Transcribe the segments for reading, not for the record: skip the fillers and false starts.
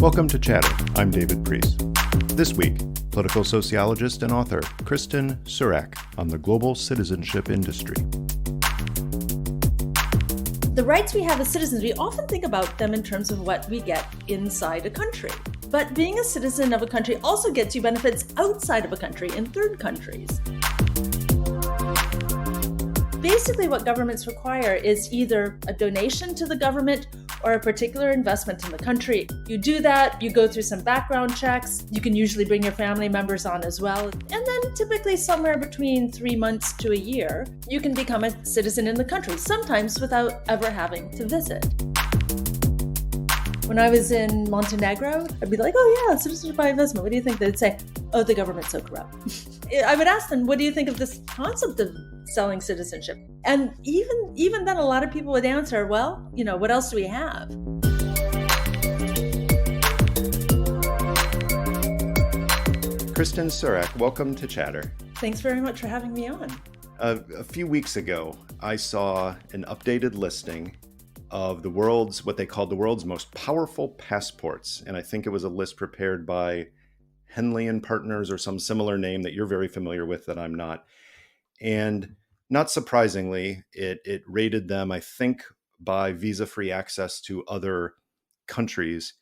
Welcome to Chatter. I'm David Priess. This week, political sociologist and author Kristin Surak on the global citizenship industry. The rights we have as citizens, we often think about them in terms of what we get inside a country. But being a citizen of a country also gets you benefits outside of a country in third countries. Basically, what governments require is either a donation to the government or a particular investment in the country. You do that, you go through some background checks. You can usually bring your family members on as well. And then typically somewhere between 3 months to a year, you can become a citizen in the country, sometimes without ever having to visit. When I was in Montenegro, I'd be like, oh yeah, Citizenship By Investment. What do you think? They'd say, oh, the government's so corrupt. I would ask them, what do you think of this concept of selling citizenship? And even then, a lot of people would answer, well, what else do we have? Kristin Surak, welcome to Chatter. Thanks very much for having me on. A few weeks ago, I saw an updated listing of what they called the world's most powerful passports. And I think it was a list prepared by Henley and Partners or some similar name that you're very familiar with that I'm not. And not surprisingly, it rated them, I think, by visa-free access to other countries,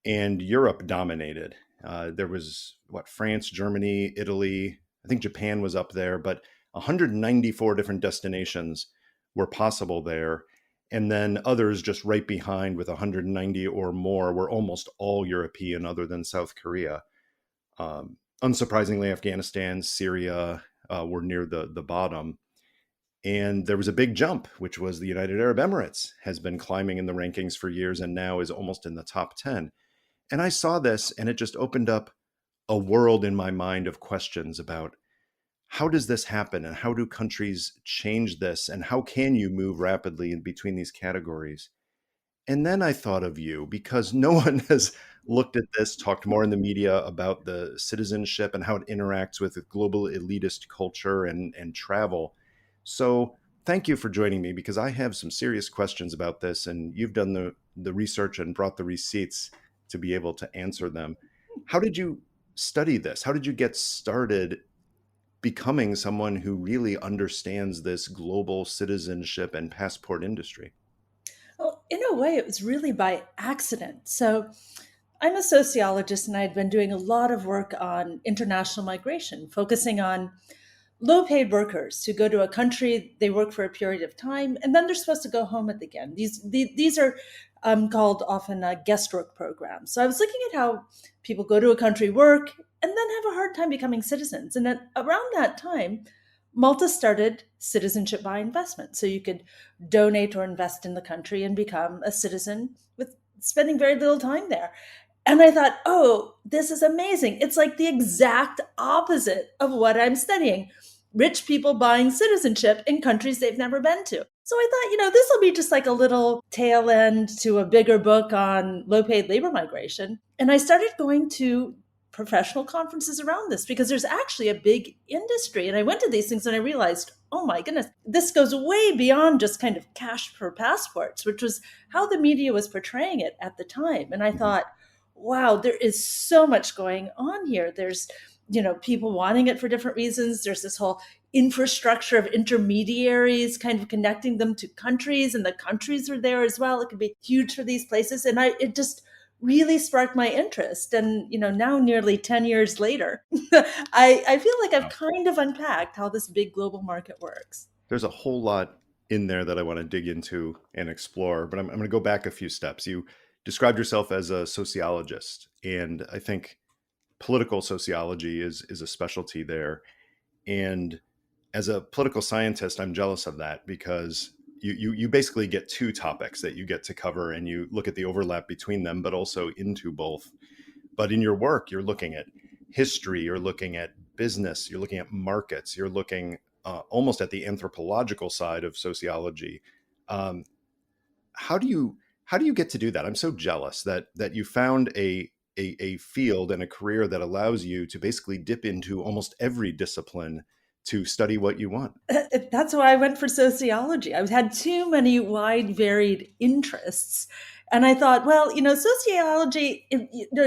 and Europe dominated. There was, France, Germany, Italy, I think Japan was up there, but 194 different destinations were possible there. And then others just right behind with 190 or more were almost all European other than South Korea. Unsurprisingly, Afghanistan, Syria were near the bottom. And there was a big jump, which was the United Arab Emirates has been climbing in the rankings for years and now is almost in the top 10. And I saw this and it just opened up a world in my mind of questions about how does this happen and how do countries change this and how can you move rapidly in between these categories? And then I thought of you because no one has looked at this, talked more in the media about the citizenship and how it interacts with global elitist culture and travel. So thank you for joining me because I have some serious questions about this and you've done the research and brought the receipts to be able to answer them. How did you study this? How did you get started becoming someone who really understands this global citizenship and passport industry? Well, in a way, it was really by accident. So I'm a sociologist and I'd been doing a lot of work on international migration, focusing on low-paid workers who go to a country, they work for a period of time, and then they're supposed to go home at the end. These are called often guest work programs. So I was looking at how people go to a country, work, and then have a hard time becoming citizens. And around that time, Malta started Citizenship by Investment. So you could donate or invest in the country and become a citizen with spending very little time there. And I thought, oh, this is amazing. It's like the exact opposite of what I'm studying. Rich people buying citizenship in countries they've never been to. So I thought, this will be just like a little tail end to a bigger book on low-paid labor migration. And I started going to professional conferences around this because there's actually a big industry. And I went to these things and I realized, oh my goodness, this goes way beyond just kind of cash for passports, which was how the media was portraying it at the time. And I thought, wow, there is so much going on here. There's, people wanting it for different reasons. There's this whole infrastructure of intermediaries kind of connecting them to countries, and the countries are there as well. It could be huge for these places. And it just really sparked my interest. And, now nearly 10 years later, I feel like I've kind of unpacked how this big global market works. There's a whole lot in there that I want to dig into and explore, but I'm going to go back a few steps. You described yourself as a sociologist, and I think political sociology is a specialty there. And as a political scientist, I'm jealous of that because you basically get two topics that you get to cover and you look at the overlap between them, but also into both. But in your work, you're looking at history, you're looking at business, you're looking at markets, you're looking almost at the anthropological side of sociology. How do you get to do that? I'm so jealous that you found a field and a career that allows you to basically dip into almost every discipline to study what you want. That's why I went for sociology. I had too many wide, varied interests. And I thought, well, sociology,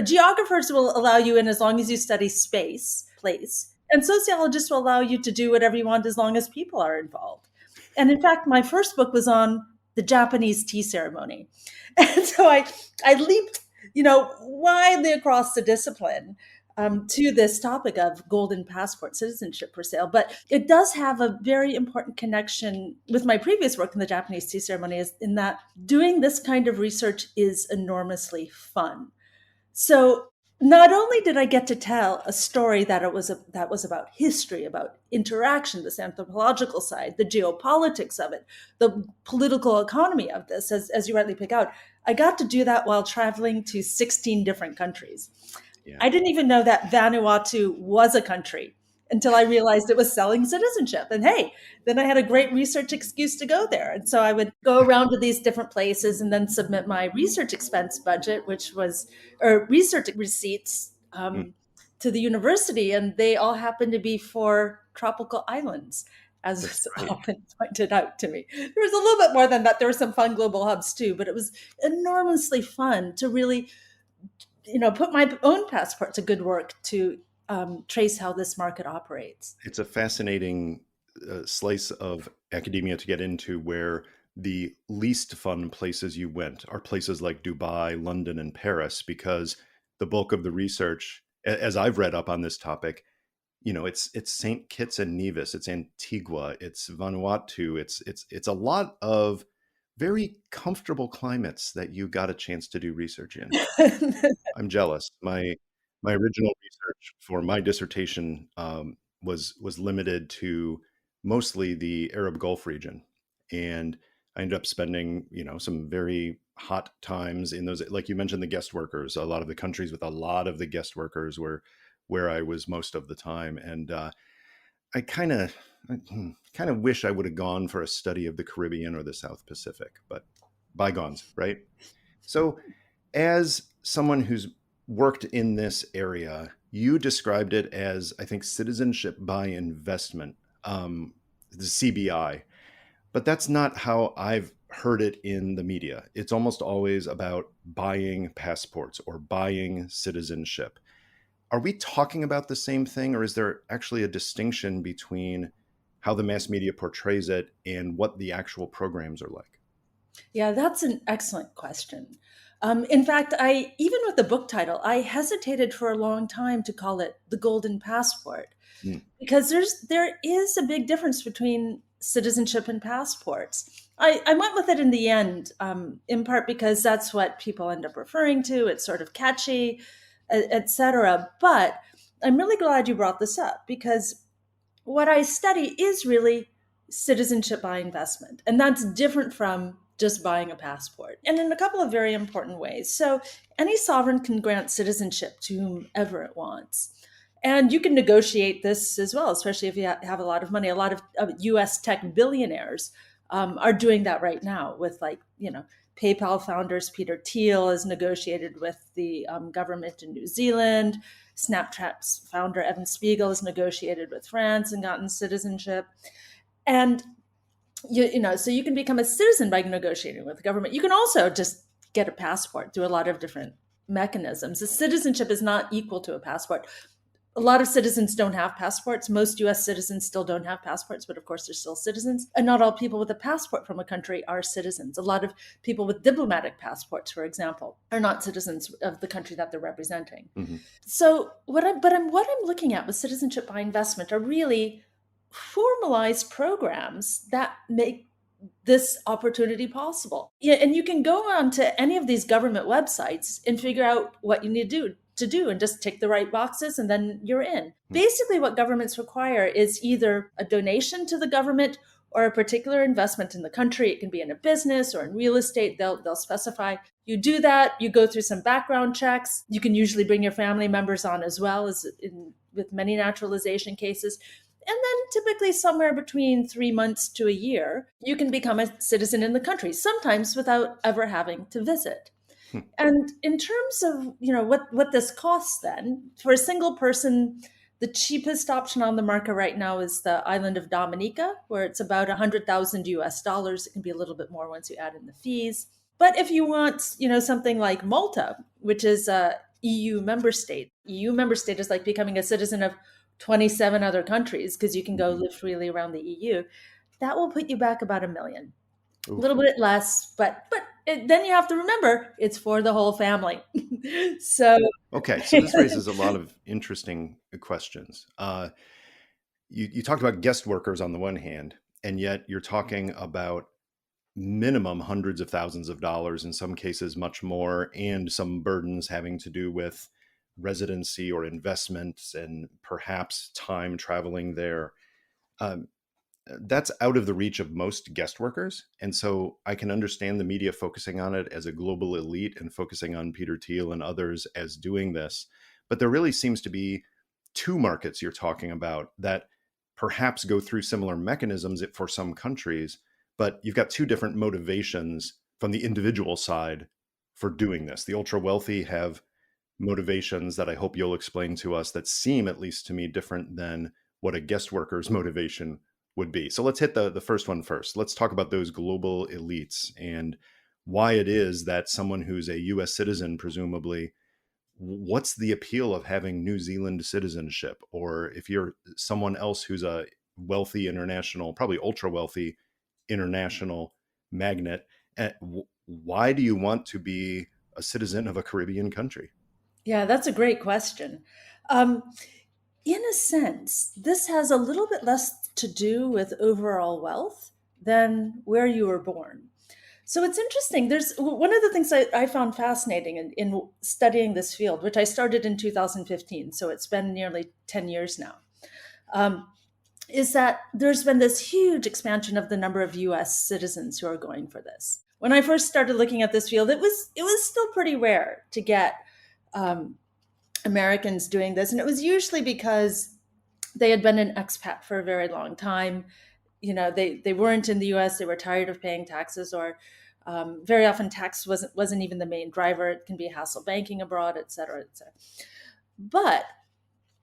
geographers will allow you in as long as you study space, place, and sociologists will allow you to do whatever you want as long as people are involved. And in fact, my first book was on the Japanese tea ceremony. And so I leaped, widely across the discipline to this topic of golden passport citizenship for sale. But it does have a very important connection with my previous work in the Japanese tea ceremony, is in that doing this kind of research is enormously fun. So not only did I get to tell a story that was about history, about interaction, this anthropological side, the geopolitics of it, the political economy of this, as you rightly pick out, I got to do that while traveling to 16 different countries. Yeah. I didn't even know that Vanuatu was a country until I realized it was selling citizenship. And hey, then I had a great research excuse to go there. And so I would go around to these different places and then submit my research expense budget, or research receipts Mm, to the university. And they all happened to be for tropical islands, as that's was great. often pointed out to me. There was a little bit more than that. There were some fun global hubs too, but it was enormously fun to really put my own passport to good work to trace how this market operates. It's a fascinating slice of academia to get into, where the least fun places you went are places like Dubai, London, and Paris, because the bulk of the research, as I've read up on this topic, it's St. Kitts and Nevis, it's Antigua, it's Vanuatu, it's a lot of very comfortable climates that you got a chance to do research in. I'm jealous. My original research for my dissertation was limited to mostly the Arab Gulf region, and I ended up spending some very hot times in those. Like you mentioned, the guest workers. A lot of the countries with a lot of the guest workers were where I was most of the time, and I kind of wish I would have gone for a study of the Caribbean or the South Pacific, but bygones, right? So, as someone who's worked in this area, you described it as, I think, citizenship by investment, the CBI. But that's not how I've heard it in the media. It's almost always about buying passports or buying citizenship. Are we talking about the same thing, or is there actually a distinction between how the mass media portrays it and what the actual programs are like? Yeah, that's an excellent question. In fact, even with the book title, I hesitated for a long time to call it the Golden Passport, Mm, because there is a big difference between citizenship and passports. I went with it in the end, in part because that's what people end up referring to. It's sort of catchy, etc. But I'm really glad you brought this up, because what I study is really citizenship by investment. And that's different from just buying a passport, and in a couple of very important ways. So, any sovereign can grant citizenship to whomever it wants. And you can negotiate this as well, especially if you have a lot of money. A lot of US tech billionaires are doing that right now with, PayPal founders Peter Thiel has negotiated with the government in New Zealand. Snapchat's founder Evan Spiegel has negotiated with France and gotten citizenship. And so you can become a citizen by negotiating with the government. You can also just get a passport through a lot of different mechanisms. The citizenship is not equal to a passport. A lot of citizens don't have passports. Most US citizens still don't have passports, but of course they're still citizens. And not all people with a passport from a country are citizens. A lot of people with diplomatic passports, for example, are not citizens of the country that they're representing. mm-hmm. So what I'm looking at with citizenship by investment are really formalized programs that make this opportunity possible. Yeah, and you can go on to any of these government websites and figure out what you need to do and just tick the right boxes, and then you're in. Basically, what governments require is either a donation to the government or a particular investment in the country. It can be in a business or in real estate. They'll specify. You do that, you go through some background checks. You can usually bring your family members on as well, as with many naturalization cases. And then typically somewhere between 3 months to a year, you can become a citizen in the country, sometimes without ever having to visit. And in terms of, what this costs then, for a single person, The cheapest option on the market right now is the island of Dominica, where it's about 100,000 US dollars. It can be a little bit more once you add in the fees. But if you want, something like Malta, which is a EU member state is like becoming a citizen of 27 other countries because you can go Mhm. live freely around the EU. That will put you back about 1 million. A little Oof. bit less, but then you have to remember it's for the whole family. So Okay, so this raises a lot of interesting questions. You talked about guest workers on the one hand, and yet you're talking about minimum hundreds of thousands of dollars, in some cases much more, and some burdens having to do with residency or investments and perhaps time traveling there. Um, that's out of the reach of most guest workers. And so I can understand the media focusing on it as a global elite and focusing on Peter Thiel and others as doing this. But there really seems to be two markets you're talking about that perhaps go through similar mechanisms for some countries, but you've got two different motivations from the individual side for doing this. The ultra wealthy have motivations that I hope you'll explain to us that seem, at least to me, different than what a guest worker's motivation would be. So let's hit the first one first. Let's talk about those global elites and why it is that someone who's a US citizen, presumably, what's the appeal of having New Zealand citizenship? Or if you're someone else who's a wealthy international, probably ultra wealthy international magnate, why do you want to be a citizen of a Caribbean country? yeah, that's a great question. Um, in a sense, this has a little bit less to do with overall wealth than where you were born. So it's interesting. There's one of the things I found fascinating in studying this field, which I started in 2015. So it's been nearly 10 years now, um, is that there's been this huge expansion of the number of US citizens who are going for this. When I first started looking at this field, it was still pretty rare to get um, Americans doing this. And it was usually because they had been an expat for a very long time. They weren't in the US, they were tired of paying taxes, or very often tax wasn't even the main driver. It can be hassle banking abroad, et cetera, et cetera. But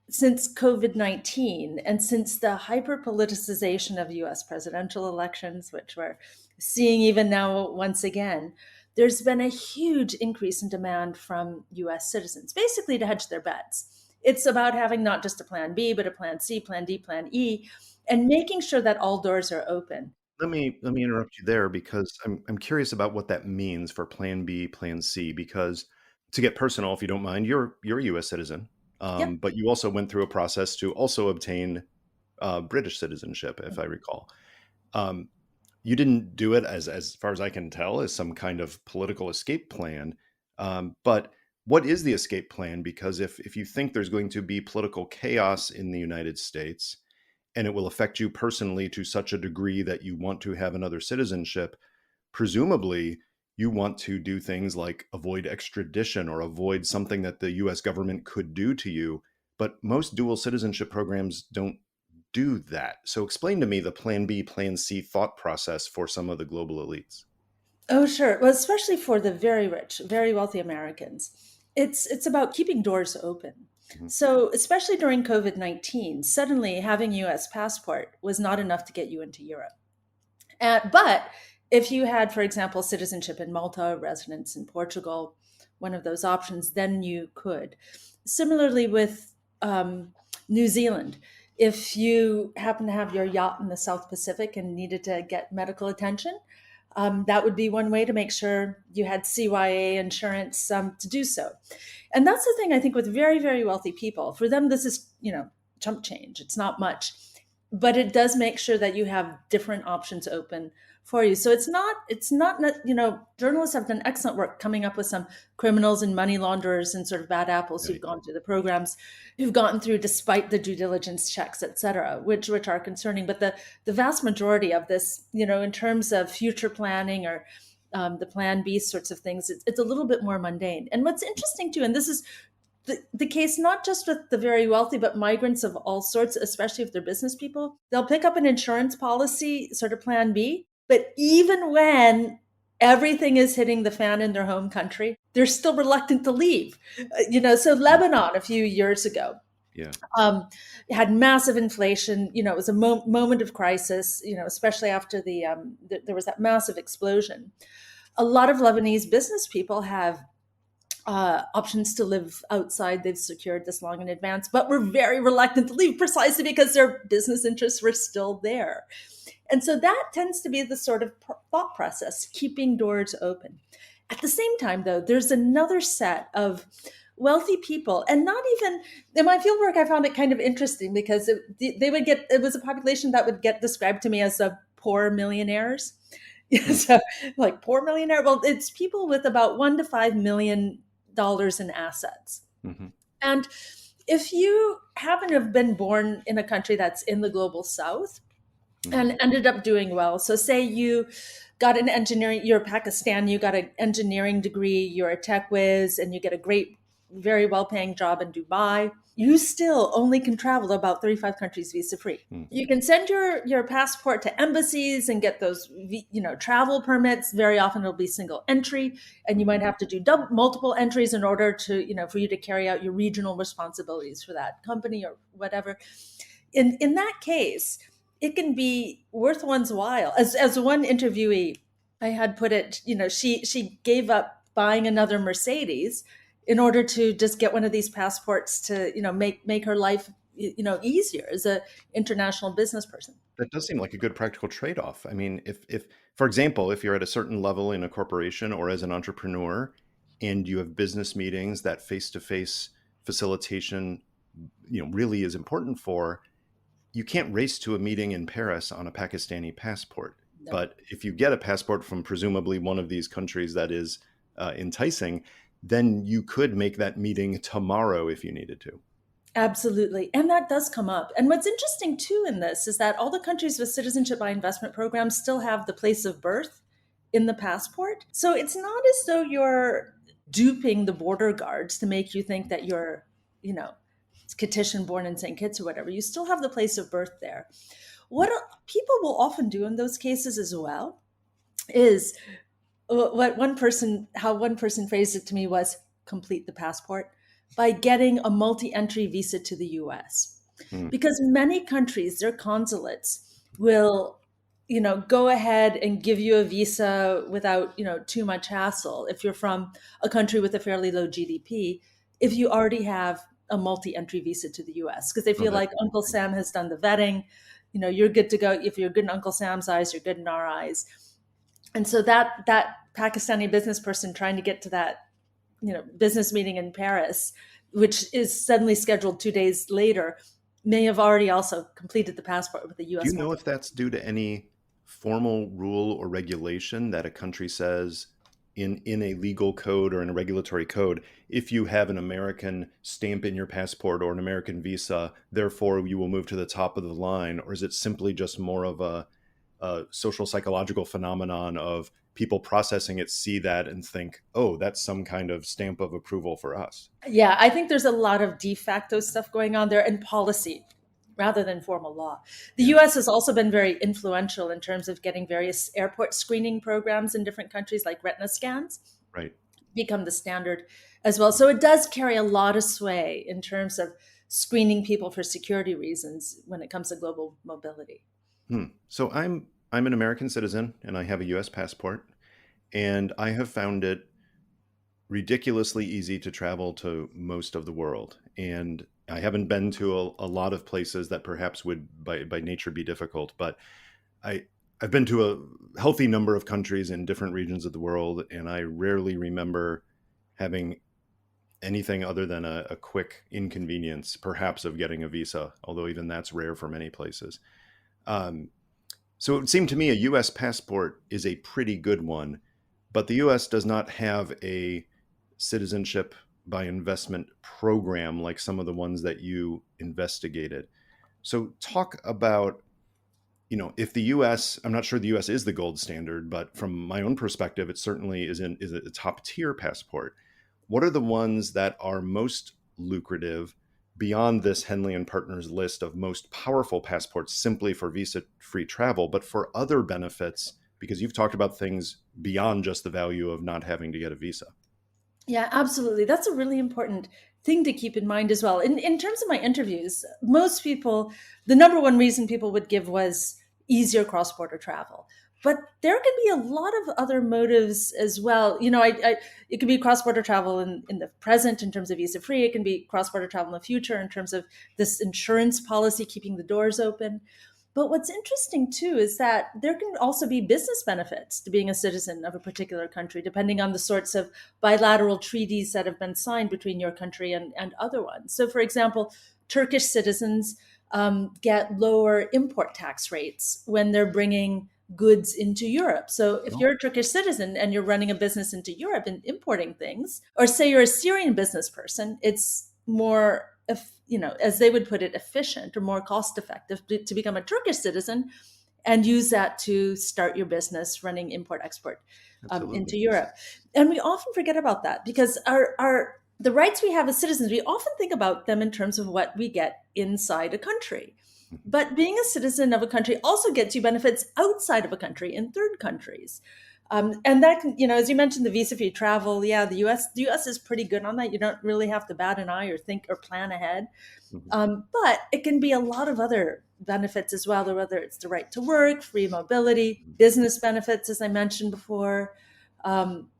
since COVID-19 and since the hyper politicization of US presidential elections, which we're seeing even now once again, there's been a huge increase in demand from US citizens, basically to hedge their bets. It's about having not just a plan B, but a plan C, plan D, plan E, and making sure that all doors are open. Let me interrupt you there because I'm curious about what that means for Plan B, Plan C. Because to get personal, if you don't mind, you're a U.S. citizen, Yep. but you also went through a process to also obtain British citizenship, if I recall. Um, you didn't do it as far as I can tell, as some kind of political escape plan. But what is the escape plan? Because if you think there's going to be political chaos in the United States, and it will affect you personally to such a degree that you want to have another citizenship, presumably you want to do things like avoid extradition or avoid something that the US government could do to you. But most dual citizenship programs don't do that. So explain to me the Plan B, Plan C thought process for some of the global elites. Oh, sure. Well, especially for the very rich, very wealthy Americans, it's about keeping doors open. Mhm. So, especially during COVID-19, suddenly having a US passport was not enough to get you into Europe. But if you had, for example, citizenship in Malta, residence in Portugal, one of those options, then you could. Similarly with New Zealand, if you happen to have your yacht in the South Pacific and needed to get medical attention, that would be one way to make sure you had CYA insurance to do so. And that's the thing I think with very, very wealthy people. For them, this is, chump change. It's not much, but it does make sure that you have different options open for you. So it's not, journalists have done excellent work coming up with some criminals and money launderers and sort of bad apples who've Right. gone through the programs, who've gotten through despite the due diligence checks, et cetera, which are concerning. But the vast majority of this, in terms of future planning or the plan B sorts of things, it's a little bit more mundane. And what's interesting too, and this is the case not just with the very wealthy, but migrants of all sorts, especially if they're business people, they'll pick up an insurance policy, sort of plan B. But even when everything is hitting the fan in their home country, they're still reluctant to leave. So Mm. Lebanon a few years ago, Yeah. Um, had massive inflation. It was a moment of crisis. Especially after there was that massive explosion. A lot of Lebanese business people have options to live outside. They've secured this long in advance, but were very reluctant to leave precisely because their business interests were still there. And so that tends to be the sort of thought process, keeping doors open. At the same time, though, there's another set of wealthy people, and not even in my fieldwork, I found it kind of interesting because it was a population that would get described to me as the poor millionaires. Hmm. So, like poor millionaire, well, it's people with about $1 to $5 million in assets. Hmm. And if you happen to have been born in a country that's in the global south, Hmm. and ended up doing well. So, say you got an engineering, you're Pakistan, you got an engineering degree, you're a tech whiz, and you get a great, very well paying job in Dubai, you still only can travel about 35 countries visa free. Hmm. You can send your passport to embassies and get those travel permits. Very often it'll be single entry, and you Hmm. might have to do multiple entries in order to for you to carry out your regional responsibilities for that company or whatever. In that case, it can be worth one's while. As one interviewee I had put it, she gave up buying another Mercedes in order to just get one of these passports to make her life easier as a international business person. That does seem like a good practical trade-off. I mean, if, for example, if you're at a certain level in a corporation or as an entrepreneur, and you have business meetings that face-to-face facilitation, really is important for, you can't race to a meeting in Paris on a Pakistani passport. No. But if you get a passport from presumably one of these countries that is enticing, then you could make that meeting tomorrow if you needed to. Absolutely. And that does come up. And what's interesting too in this is that all the countries with citizenship by investment programs still have the place of birth in the passport. So it's not as though you're duping the border guards to make you think that you're, you know, Katishan born in St. Kitts or whatever. You still have the place of birth there. What people will often do in those cases as well is how one person phrased it to me was complete the passport by getting a multi-entry visa to the US. Hmm. Because many countries, their consulates will, go ahead and give you a visa without, too much hassle. If you're from a country with a fairly low GDP, if you already have a multi-entry visa to the US, because they Oh, feel that's like Uncle Sam has done the vetting, you're good to go. If you're good in Uncle Sam's eyes, you're good in our eyes. And so that Pakistani business person trying to get to that business meeting in Paris, which is suddenly scheduled 2 days later, may have already also completed the passport with the Do you U.S. know multi. if that's due to any formal rule or regulation that a country says in a legal code or in a regulatory code, if you have an American stamp in your passport or an American visa, therefore you will move to the top of the line? Or is it simply just more of a social psychological phenomenon of people processing it, see that and think, oh, that's some kind of stamp of approval for us? Yeah, I think there's a lot of de facto stuff going on there and policy rather than formal law. The Yeah, US has also been very influential in terms of getting various airport screening programs in different countries, like retina scans, right. become the standard as well. So it does carry a lot of sway in terms of screening people for security reasons when it comes to global mobility. Hmm. So I'm an American citizen and I have a US passport, and I have found it ridiculously easy to travel to most of the world. And I haven't been to a lot of places that perhaps would by nature be difficult, but I I've been to a healthy number of countries in different regions of the world, and I rarely remember having anything other than a quick inconvenience, perhaps of getting a visa, although even that's rare for many places. Um, so it would seem to me a US passport is a pretty good one, but the US does not have a citizenship by investment program like some of the ones that you investigated. So talk about, if the US, I'm not sure the US is the gold standard, but from my own perspective, it certainly is a top tier passport. What are the ones that are most lucrative beyond this Henley and Partners list of most powerful passports simply for visa free travel, but for other benefits? Because you've talked about things beyond just the value of not having to get a visa. Yeah, absolutely. That's a really important thing to keep in mind as well. In terms of my interviews, most people, the number one reason people would give was easier cross border travel. But there can be a lot of other motives as well. It can be cross border travel in the present in terms of visa free. It can be cross border travel in the future in terms of this insurance policy keeping the doors open. But what's interesting too is that there can also be business benefits to being a citizen of a particular country, depending on the sorts of bilateral treaties that have been signed between your country and other ones. So, for example, Turkish citizens get lower import tax rates when they're bringing goods into Europe. So, if Well, you're a Turkish citizen and you're running a business into Europe and importing things, or say you're a Syrian business person, it's more, as they would put it, efficient or more cost effective to become a Turkish citizen and use that to start your business running import export absolutely. into Europe. And we often forget about that because our the rights we have as citizens, we often think about them in terms of what we get inside a country. Mhm. But being a citizen of a country also gets you benefits outside of a country in third countries. And that can, as you mentioned, the visa-free travel. Yeah, the U.S. is pretty good on that. You don't really have to bat an eye or think or plan ahead. Mhm. But it can be a lot of other benefits as well, whether it's the right to work, free mobility, Mhm. business benefits, as I mentioned before. Um,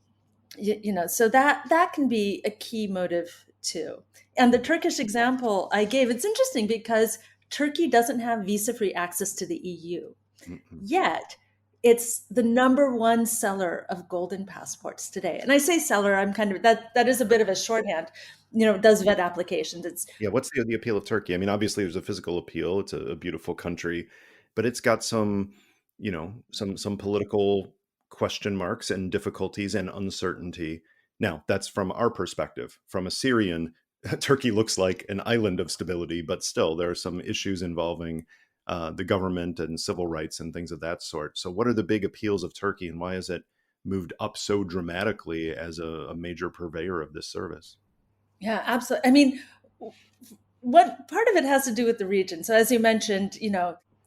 so that can be a key motive too. And the Turkish example I gave, it's interesting because Turkey doesn't have visa-free access to the EU. Mhm. Yet, it's the number one seller of golden passports today. And I say seller, I'm kind of that is a bit of a shorthand. It does vet applications. It's Yeah, what's the appeal of Turkey? I mean, obviously there's a physical appeal. It's a beautiful country, but it's got some, some political question marks and difficulties and uncertainty. Now, that's from our perspective. From a Syrian, Turkey looks like an island of stability, but still there are some issues involving the government and civil rights and things of that sort. So, what are the big appeals of Turkey, and why has it moved up so dramatically as a major purveyor of this service? Yeah, absolutely. I mean, what part of it has to do with the region. So as you mentioned,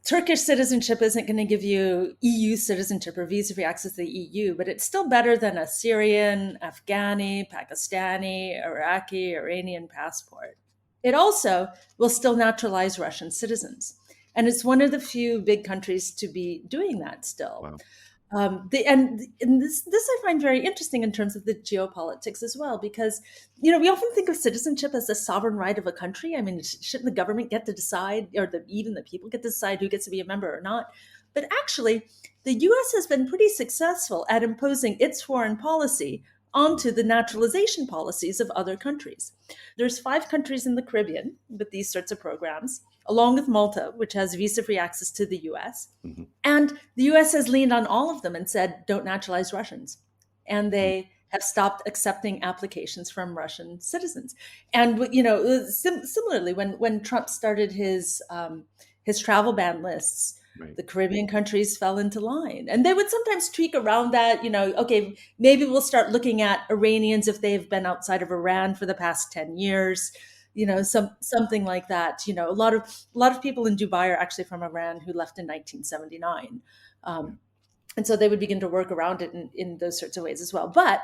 Turkish citizenship isn't going to give you EU citizenship or visa-free access to the EU, but it's still better than a Syrian, Afghani, Pakistani, Iraqi, Iranian passport. It also will still naturalize Russian citizens. And it's one of the few big countries to be doing that still. Wow. And this I find very interesting in terms of the geopolitics as well, because we often think of citizenship as a sovereign right of a country. I mean, shouldn't the government get to decide, or even the people get to decide who gets to be a member or not? But actually, the U.S. has been pretty successful at imposing its foreign policy Mm. onto the naturalization policies of other countries. There's 5 countries in the Caribbean with these sorts of programs, along with Malta, which has visa-free access to the U.S. Mhm. And the US has leaned on all of them and said, don't naturalize Russians. And Mm. they have stopped accepting applications from Russian citizens. And similarly, when Trump started his travel ban lists, Right. the Caribbean countries fell into line, and they would sometimes tweak around that. Okay, maybe we'll start looking at Iranians if they've been outside of Iran for the past 10 years. Something like that. A lot of people in Dubai are actually from Iran who left in 1979. Yeah. Um, and so they would begin to work around it in those sorts of ways as well. But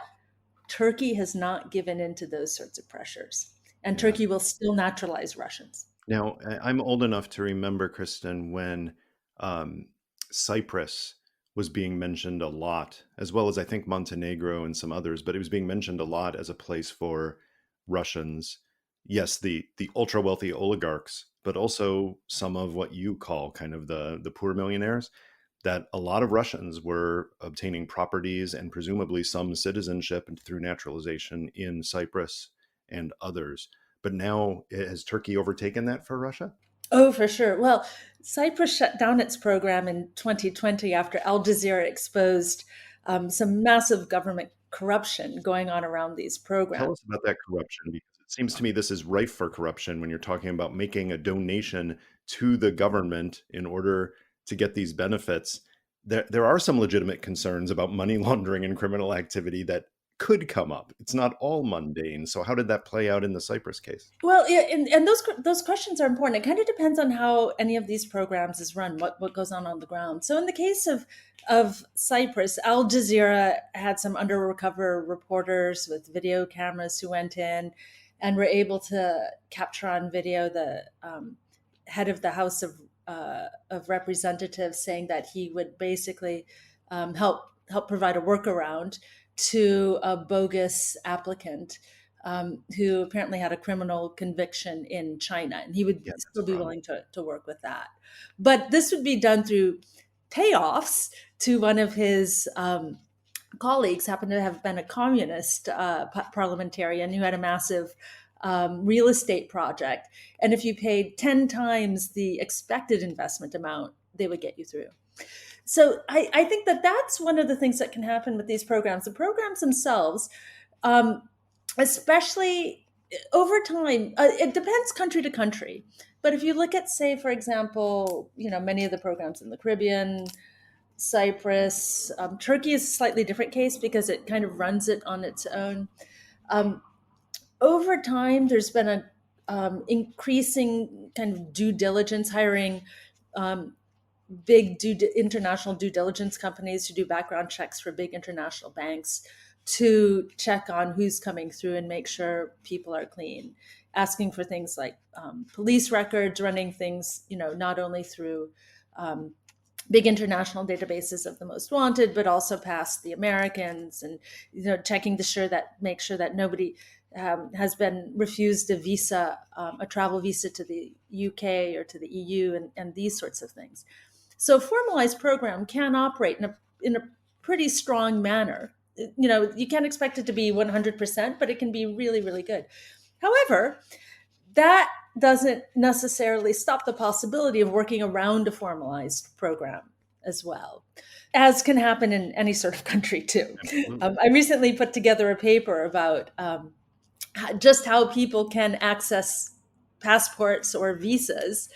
Turkey has not given in to those sorts of pressures. And Yeah. Turkey will still naturalize Russians. Now, I'm old enough to remember, Kristen, when um, Cyprus was being mentioned a lot, as well as I think Montenegro and some others, but it was being mentioned a lot as a place for Russians. Yes, the ultra wealthy oligarchs, but also some of what you call kind of the poor millionaires. That a lot of Russians were obtaining properties and presumably some citizenship and through naturalization in Cyprus and others. But now has Turkey overtaken that for Russia? Oh, for sure. Well, Cyprus shut down its program in 2020 after Al Jazeera exposed some massive government corruption going on around these Tell programs. us about that corruption because it seems to me this is rife for corruption when you're talking about making a donation to the government in order to get these benefits. There are some legitimate concerns about money laundering and criminal activity that could come up. It's not all mundane. So how did that play out in the Cyprus case? Well, yeah, and those questions are important. It kind of depends on how any of these programs is run, what goes on the ground. So in the case of Cyprus, Al Jazeera had some undercover reporters with video cameras who went in and were able to capture on video the head of the House of Representatives saying that he would basically help provide a workaround to a bogus applicant who apparently had a criminal conviction in China, and he would Yeah, that's still a be problem. willing to work with that. But this would be done through payoffs to one of his colleagues, happened to have been a communist parliamentarian who had a massive real estate project. And if you paid 10 times the expected investment amount, they would get you through. So I think that that's one of the things that can happen with these programs. The programs themselves, um, especially over time, it depends country to country. But if you look at, say, for example, many of the programs in the Caribbean, Cyprus, Turkey is a slightly different case because it kind of runs it on its own. Um, Over time, there's been a increasing kind of due diligence, hiring um, big international due diligence companies to do background checks for big international banks to check on who's coming through and make sure people are clean, asking for things like police records, running things, not only through big international databases of the most wanted, but also past the Americans, and checking to make sure that nobody has been refused a visa, a travel visa to the UK or to the EU, and these sorts of things. So a formalized program can operate in a pretty strong manner. You can't expect it to be 100%, but it can be really, really good. However, that doesn't necessarily stop the possibility of working around a formalized program as well, as can happen in any sort of country too. Absolutely. I recently put together a paper about just how people can access passports or visas,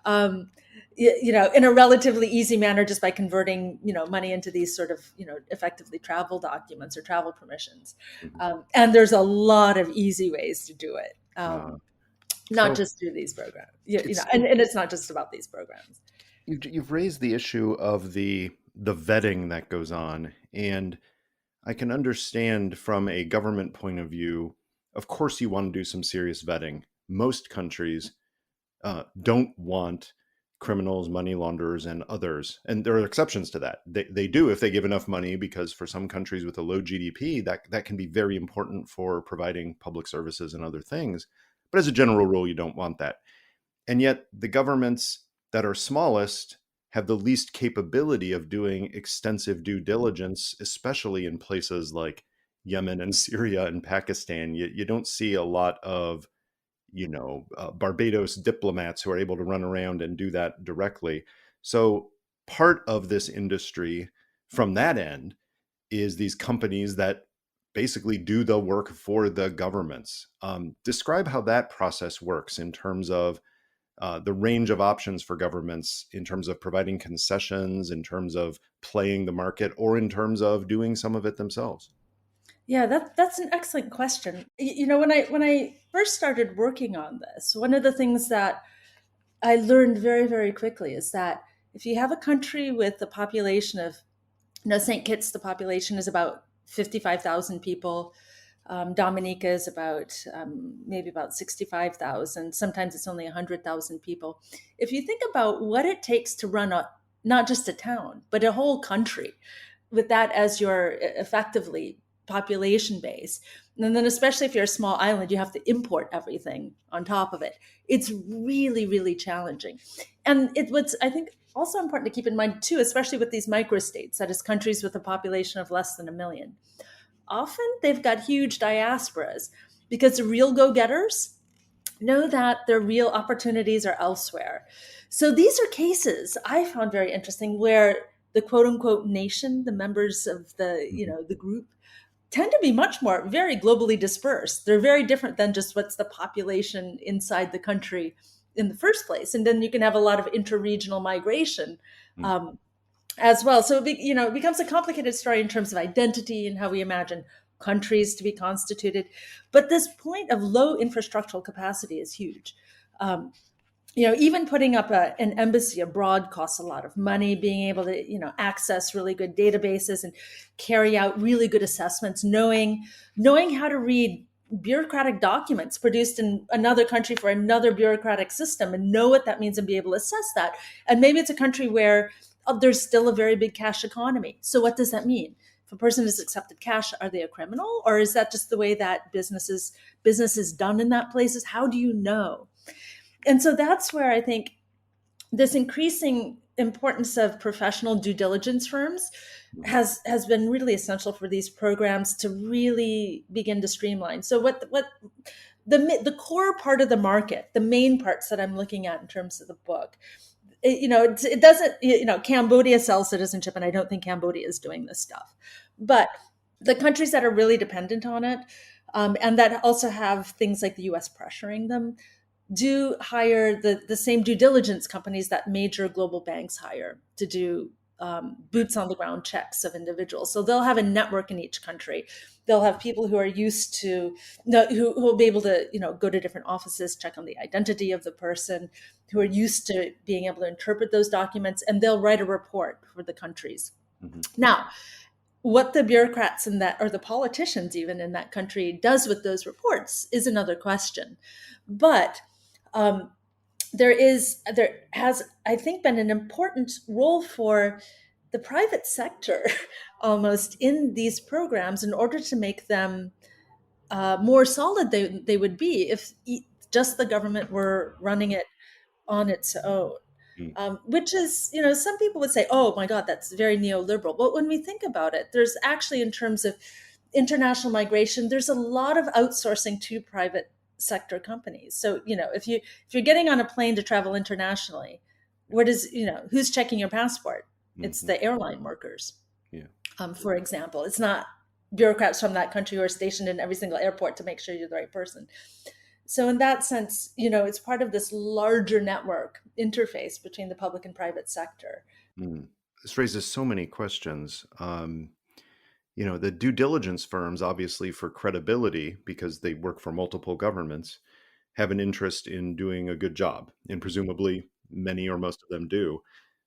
um, in a relatively easy manner, just by converting, money into these sort of, effectively travel documents or travel permissions. Mhm. And there's a lot of easy ways to do it. Uh, Not so just through these programs, it's and it's not just about these programs. you've raised the issue of the vetting that goes on, and I can understand from a government point of view. Of course, you want to do some serious vetting. Most countries don't want criminals, money launderers, and others. And there are exceptions to that. They do if they give enough money, because for some countries with a low GDP, that can be very important for providing public services and other things. But as a general rule, you don't want that. And yet, the governments that are smallest have the least capability of doing extensive due diligence, especially in places like Yemen and Syria and Pakistan. You don't see a lot of Barbados diplomats who are able to run around and do that directly. So part of this industry from that end is these companies that basically do the work for the governments. Describe how that process works in terms of the range of options for governments, in terms of providing concessions, in terms of playing the market, or in terms of doing some of it themselves. Yeah, that's an excellent question. When I first started working on this, one of the things that I learned very, very quickly is that if you have a country with a population of, St. Kitts, the population is about 55,000 people. Dominica is about maybe about 65,000. Sometimes it's only 100,000 people. If you think about what it takes to run not just a town, but a whole country, with that as your effectively population base, and then especially if you're a small island, you have to import everything on top of it. It's really, really challenging. And what's, I think, also important to keep in mind too, especially with these microstates, that is countries with a population of less than a million, often they've got huge diasporas because the real go-getters know that their real opportunities are elsewhere. So these are cases I found very interesting where the quote unquote nation, the members of Mhm. the group, tend to be much more very globally dispersed. They're very different than just what's the population inside the country in the first place. And then you can have a lot of interregional migration Mm. um, as well. So it becomes a complicated story in terms of identity and how we imagine countries to be constituted. But this point of low infrastructural capacity is huge. Um, even putting up an embassy abroad costs a lot of money. Being able to, access really good databases and carry out really good assessments, knowing how to read bureaucratic documents produced in another country for another bureaucratic system and know what that means and be able to assess that. And maybe it's a country where there's still a very big cash economy. So what does that mean? If a person has accepted cash, are they a criminal? Or is that just the way that business is done in that places? How do you know? And so that's where I think this increasing importance of professional due diligence firms has been really essential for these programs to really begin to streamline. So what the core part of the market, the main parts that I'm looking at in terms of the book, it doesn't, Cambodia sells citizenship, and I don't think Cambodia is doing this stuff, but the countries that are really dependent on it, and that also have things like the US pressuring them, do hire the same due diligence companies that major global banks hire to do boots on the ground checks of individuals. So they'll have a network in each country. They'll have people who are used to, who will be able to, go to different offices, check on the identity of the person, who are used to being able to interpret those documents, and they'll write a report for the countries. Mm-hmm. Now, what the bureaucrats in that, or the politicians even in that country, does with those reports is another question. But there has, I think, been an important role for the private sector almost in these programs in order to make them more solid. They would be if just the government were running it on its own. Which is, some people would say, oh my God, that's very neoliberal. But when we think about it, there's actually, in terms of international migration, there's a lot of outsourcing to private sector companies. So, if you're getting on a plane to travel internationally, who's checking your passport? Mm-hmm. It's the airline workers. Yeah. For example, it's not bureaucrats from that country who are stationed in every single airport to make sure you're the right person. So in that sense, it's part of this larger network interface between the public and private sector. This raises so many questions. The due diligence firms, obviously for credibility, because they work for multiple governments, have an interest in doing a good job. And presumably many or most of them do.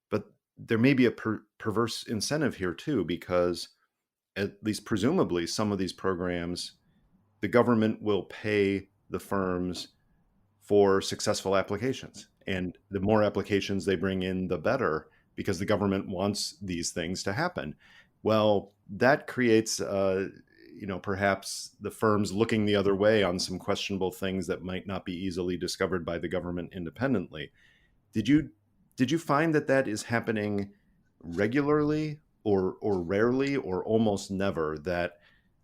But there may be a perverse incentive here too, because at least presumably some of these programs, the government will pay the firms for successful applications. And the more applications they bring in, the better, because the government wants these things to happen. Well, that creates, perhaps the firms looking the other way on some questionable things that might not be easily discovered by the government independently. Did you find that is happening regularly or rarely or almost never, that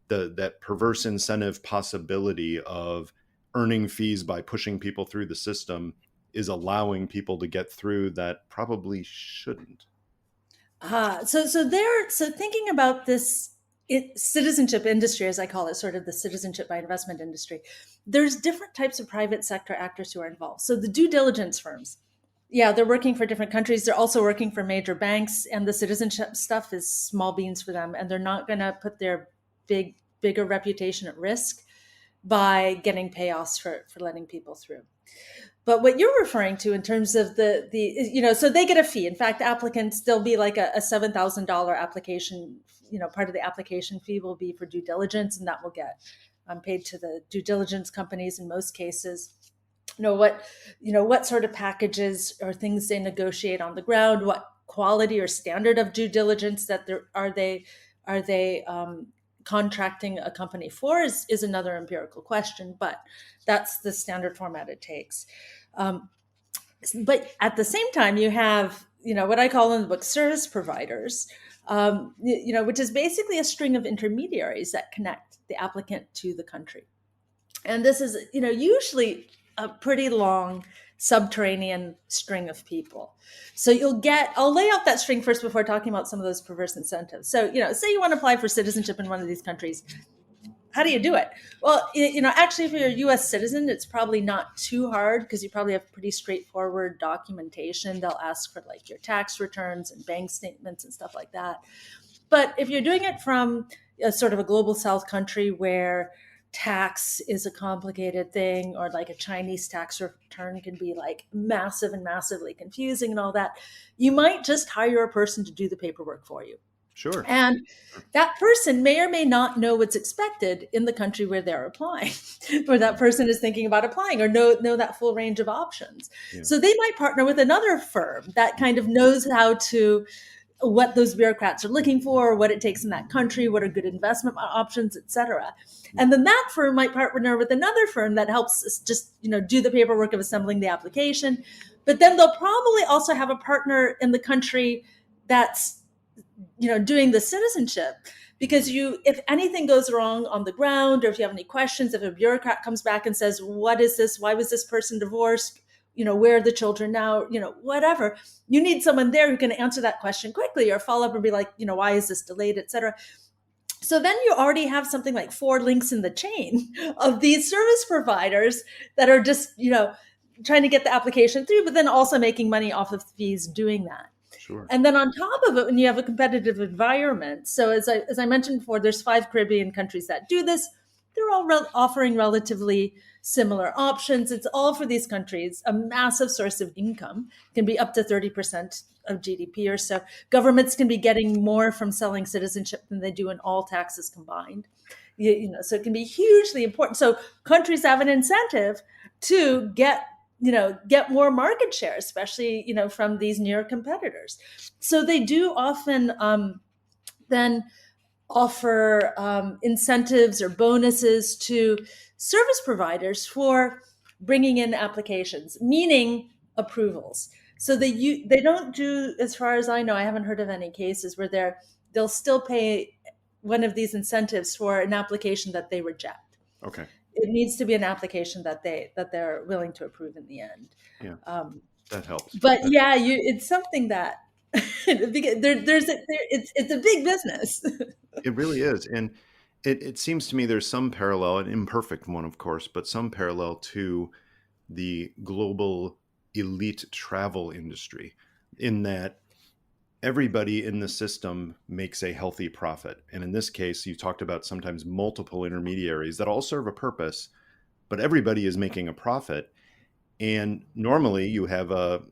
that perverse incentive possibility of earning fees by pushing people through the system is allowing people to get through that probably shouldn't? So thinking about this citizenship industry, as I call it, sort of the citizenship by investment industry, there's different types of private sector actors who are involved. So the due diligence firms, yeah, they're working for different countries. They're also working for major banks, and the citizenship stuff is small beans for them. And they're not going to put their bigger reputation at risk by getting payoffs for letting people through. But what you're referring to in terms of so they get a fee. In fact, applicants, there'll be like a $7,000 application, part of the application fee will be for due diligence, and that will get paid to the due diligence companies in most cases. What sort of packages or things they negotiate on the ground, what quality or standard of due diligence that are they contracting a company for is another empirical question, but that's the standard format it takes. But at the same time, you have, what I call in the book service providers, which is basically a string of intermediaries that connect the applicant to the country. And this is, usually a pretty long subterranean string of people. So I'll lay out that string first before talking about some of those perverse incentives. So, say you want to apply for citizenship in one of these countries. How do you do it? Well, actually, if you're a U.S. citizen, it's probably not too hard because you probably have pretty straightforward documentation. They'll ask for like your tax returns and bank statements and stuff like that. But if you're doing it from, a sort of a global South country where tax is a complicated thing, or like a Chinese tax return can be like massive and massively confusing and all that, you might just hire a person to do the paperwork for you. Sure. And that person may or may not know what's expected in the country where they're applying, where that person is thinking about applying, or know that full range of options. Yeah. So they might partner with another firm that kind of knows how to, what those bureaucrats are looking for, what it takes in that country, what are good investment options, et cetera. And then that firm might partner with another firm that helps us just, do the paperwork of assembling the application. But then they'll probably also have a partner in the country that's, doing the citizenship, because if anything goes wrong on the ground, or if you have any questions, if a bureaucrat comes back and says, what is this? Why was this person divorced? Where are the children now? Whatever. You need someone there who can answer that question quickly, or follow up and be like, why is this delayed, et cetera. So then you already have something like 4 links in the chain of these service providers that are just, trying to get the application through, but then also making money off of fees doing that. Sure. And then on top of it, when you have a competitive environment, so as I mentioned before, there's 5 Caribbean countries that do this. They're all offering relatively similar options. It's all, for these countries, a massive source of income. It can be up to 30% of GDP or so. Governments can be getting more from selling citizenship than they do in all taxes combined. So it can be hugely important. So countries have an incentive to get more market share, especially, from these near competitors. So they do often then offer incentives or bonuses to service providers for bringing in applications, meaning approvals. So they don't do, as far as I know, I haven't heard of any cases where they'll still pay one of these incentives for an application that they reject. Okay. It needs to be an application that they're willing to approve in the end. Yeah. That helps. But yeah, it's something that it's a big business. It really is. And it seems to me there's some parallel, an imperfect one, of course, but some parallel to the global elite travel industry, in that everybody in the system makes a healthy profit. And in this case, you talked about sometimes multiple intermediaries that all serve a purpose, but everybody is making a profit. And normally you have a,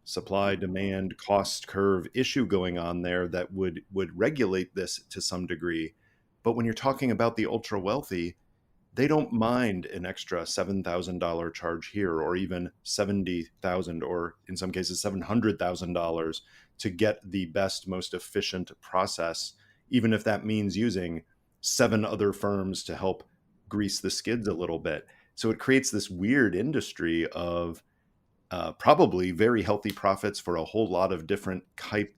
supply, demand, cost curve issue going on there that would regulate this to some degree. But when you're talking about the ultra wealthy, they don't mind an extra $7,000 charge here, or even $70,000, or in some cases $700,000 to get the best, most efficient process, even if that means using 7 other firms to help grease the skids a little bit. So it creates this weird industry of probably very healthy profits for a whole lot of different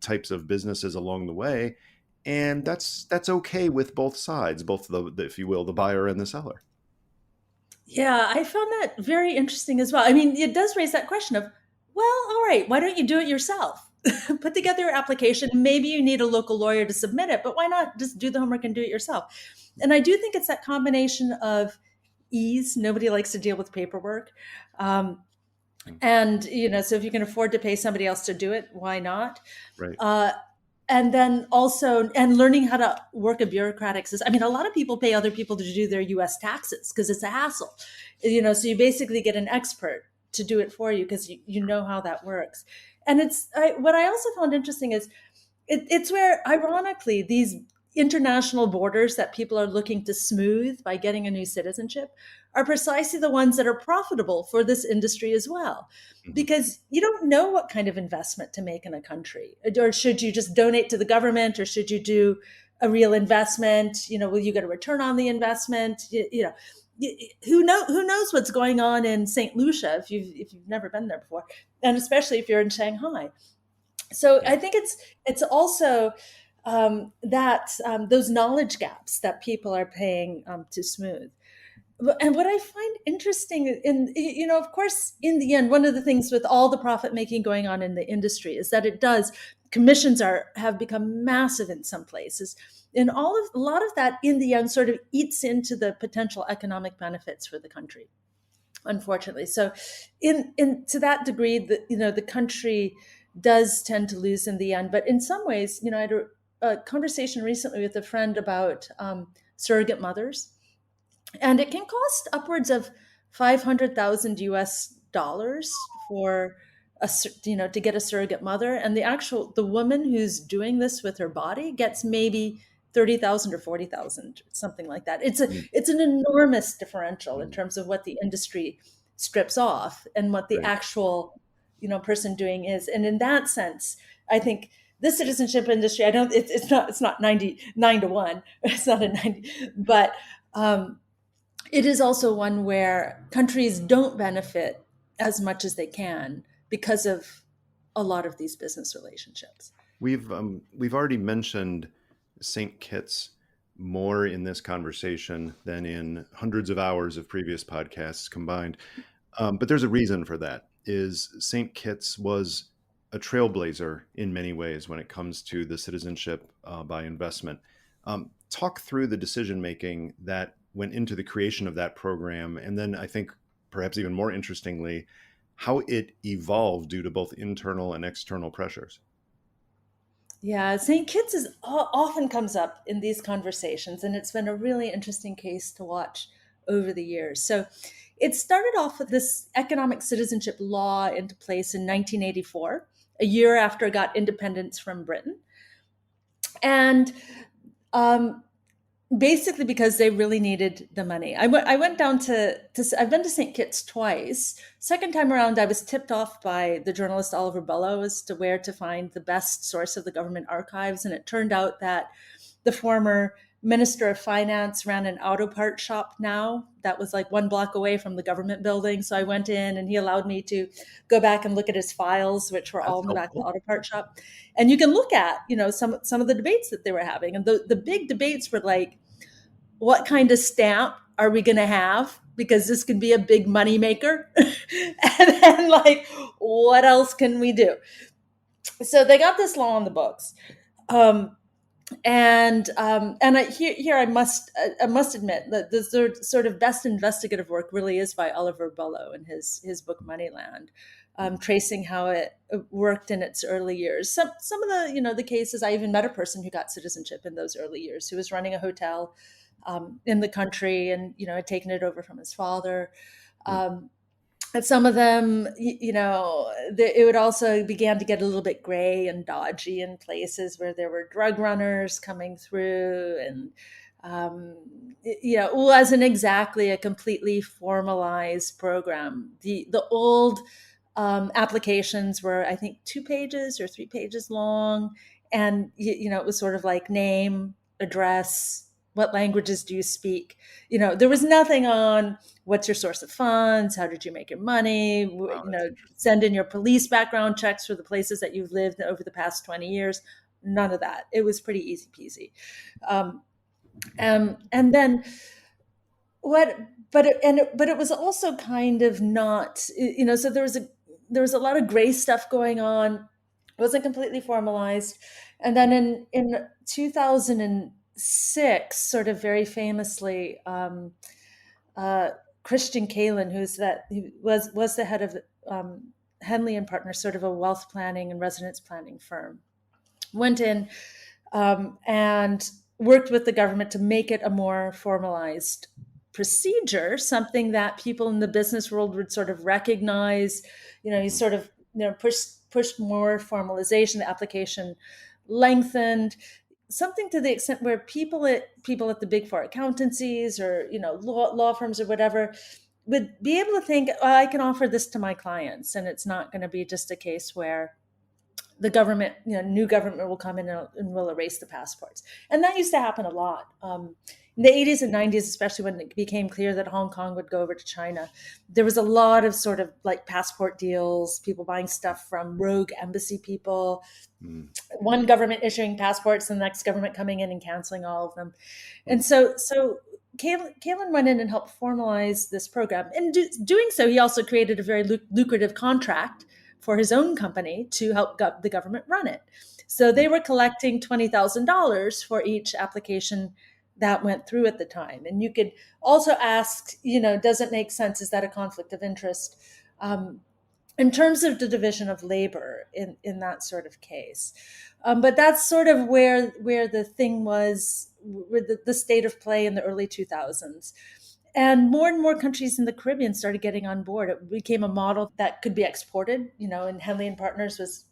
types of businesses along the way. And that's okay with both sides, both the, if you will, the buyer and the seller. Yeah, I found that very interesting as well. I mean, it does raise that question of, well, all right, why don't you do it yourself? Put together your application. Maybe you need a local lawyer to submit it, but why not just do the homework and do it yourself? And I do think it's that combination of ease. Nobody likes to deal with paperwork. And, so if you can afford to pay somebody else to do it, why not? Right. And then also, and learning how to work a bureaucratic system. I mean, a lot of people pay other people to do their US taxes because it's a hassle. So you basically get an expert to do it for you because you know how that works. And what I also found interesting is it's where, ironically, these international borders that people are looking to smooth by getting a new citizenship are precisely the ones that are profitable for this industry as well. Mhm. Because you don't know what kind of investment to make in a country. Or should you just donate to the government, or should you do a real investment? Will you get a return on the investment? Who knows what's going on in St. Lucia if you've never been there before, and especially if you're in Shanghai. So I think it's also that those knowledge gaps that people are paying to smooth. And what I find interesting, of course, in the end, one of the things with all the profit making going on in the industry is that commissions have become massive in some places. And a lot of that in the end sort of eats into the potential economic benefits for the country, unfortunately. So to that degree, the country does tend to lose in the end. But in some ways, a conversation recently with a friend about surrogate mothers, and it can cost upwards of 500,000 US dollars for to get a surrogate mother, and the woman who's doing this with her body gets maybe 30,000 or 40,000, something like that. Mm, It's an enormous differential in mm, terms of what the industry strips off and what the right. actual person doing is. And in that sense, I think the citizenship industry, I don't it's not 99 to 1, it's not a 90, but um, it is also one where countries don't benefit as much as they can because of a lot of these business relationships. We've already mentioned St. Kitts more in this conversation than in hundreds of hours of previous podcasts combined. But there's a reason for that. Is St. Kitts was a trailblazer in many ways when it comes to the citizenship by investment. Talk through the decision making that went into the creation of that program, and then I think perhaps even more interestingly, how it evolved due to both internal and external pressures. Yeah, St. Kitts often comes up in these conversations, and it's been a really interesting case to watch over the years. So it started off with this economic citizenship law into place in 1984, a year after it got independence from Britain. And um, basically because they really needed the money. I went down I've been to St. Kitts twice. Second time around, I was tipped off by the journalist Oliver Bellow as to where to find the best source of the government archives. And it turned out that the former Minister of Finance ran an auto part shop now that was like one block away from the government building. So I went in and he allowed me to go back and look at his files, which were all That's in the back of the helpful. auto part shop. And you can look at, some of the debates that they were having. And the big debates were like, what kind of stamp are we going to have? Because this can be a big money maker. And then, like, what else can we do? So they got this law on the books. Um, here I must admit that the sort of best investigative work really is by Oliver Bellow in his book Moneyland, tracing how it worked in its early years. Some of the the cases, I even met a person who got citizenship in those early years, who was running a hotel in the country, and had taken it over from his father. Mm. And some of them, it would also began to get a little bit gray and dodgy in places where there were drug runners coming through, and it wasn't exactly a completely formalized program. The old applications were, I think, 2 pages or 3 pages long, and it was sort of like name, address, what languages do you speak. There was nothing on what's your source of funds, how did you make your money, Wow, that's interesting. send in your police background checks for the places that you've lived over the past 20 years. None of that. It was pretty easy peasy. um, and then what but it was also kind of not, so there was a lot of gray stuff going on. It wasn't completely formalized. And then in 2006, sort of very famously, uh, Christian Kalin, who was the head of Henley and Partners, sort of a wealth planning and residence planning firm, went in and worked with the government to make it a more formalized procedure, something that people in the business world would sort of recognize. He Mm. sort of pushed more formalization. The application lengthened, something to the extent where people at the big four accountancies, or law firms or whatever, would be able to think, oh, I can offer this to my clients, and it's not going to be just a case where the government, new government will come in and will erase the passports. And that used to happen a lot. In the 80s and 90s, especially when it became clear that Hong Kong would go over to China, there was a lot of sort of like passport deals, people buying stuff from rogue embassy people, Mm. one government issuing passports, and the next government coming in and canceling all of them. Mm. And so Kalin went in and helped formalize this program. In doing so, he also created a very lucrative contract for his own company to help the government run it. So Mm. they were collecting $20,000 for each application that went through at the time. And you could also ask, does it make sense? Is that a conflict of interest? Um, in terms of the division of labor in that sort of case. But that's sort of where the thing was, with the state of play in the early 2000s. And more countries in the Caribbean started getting on board. It became a model that could be exported, and Henley and Partners was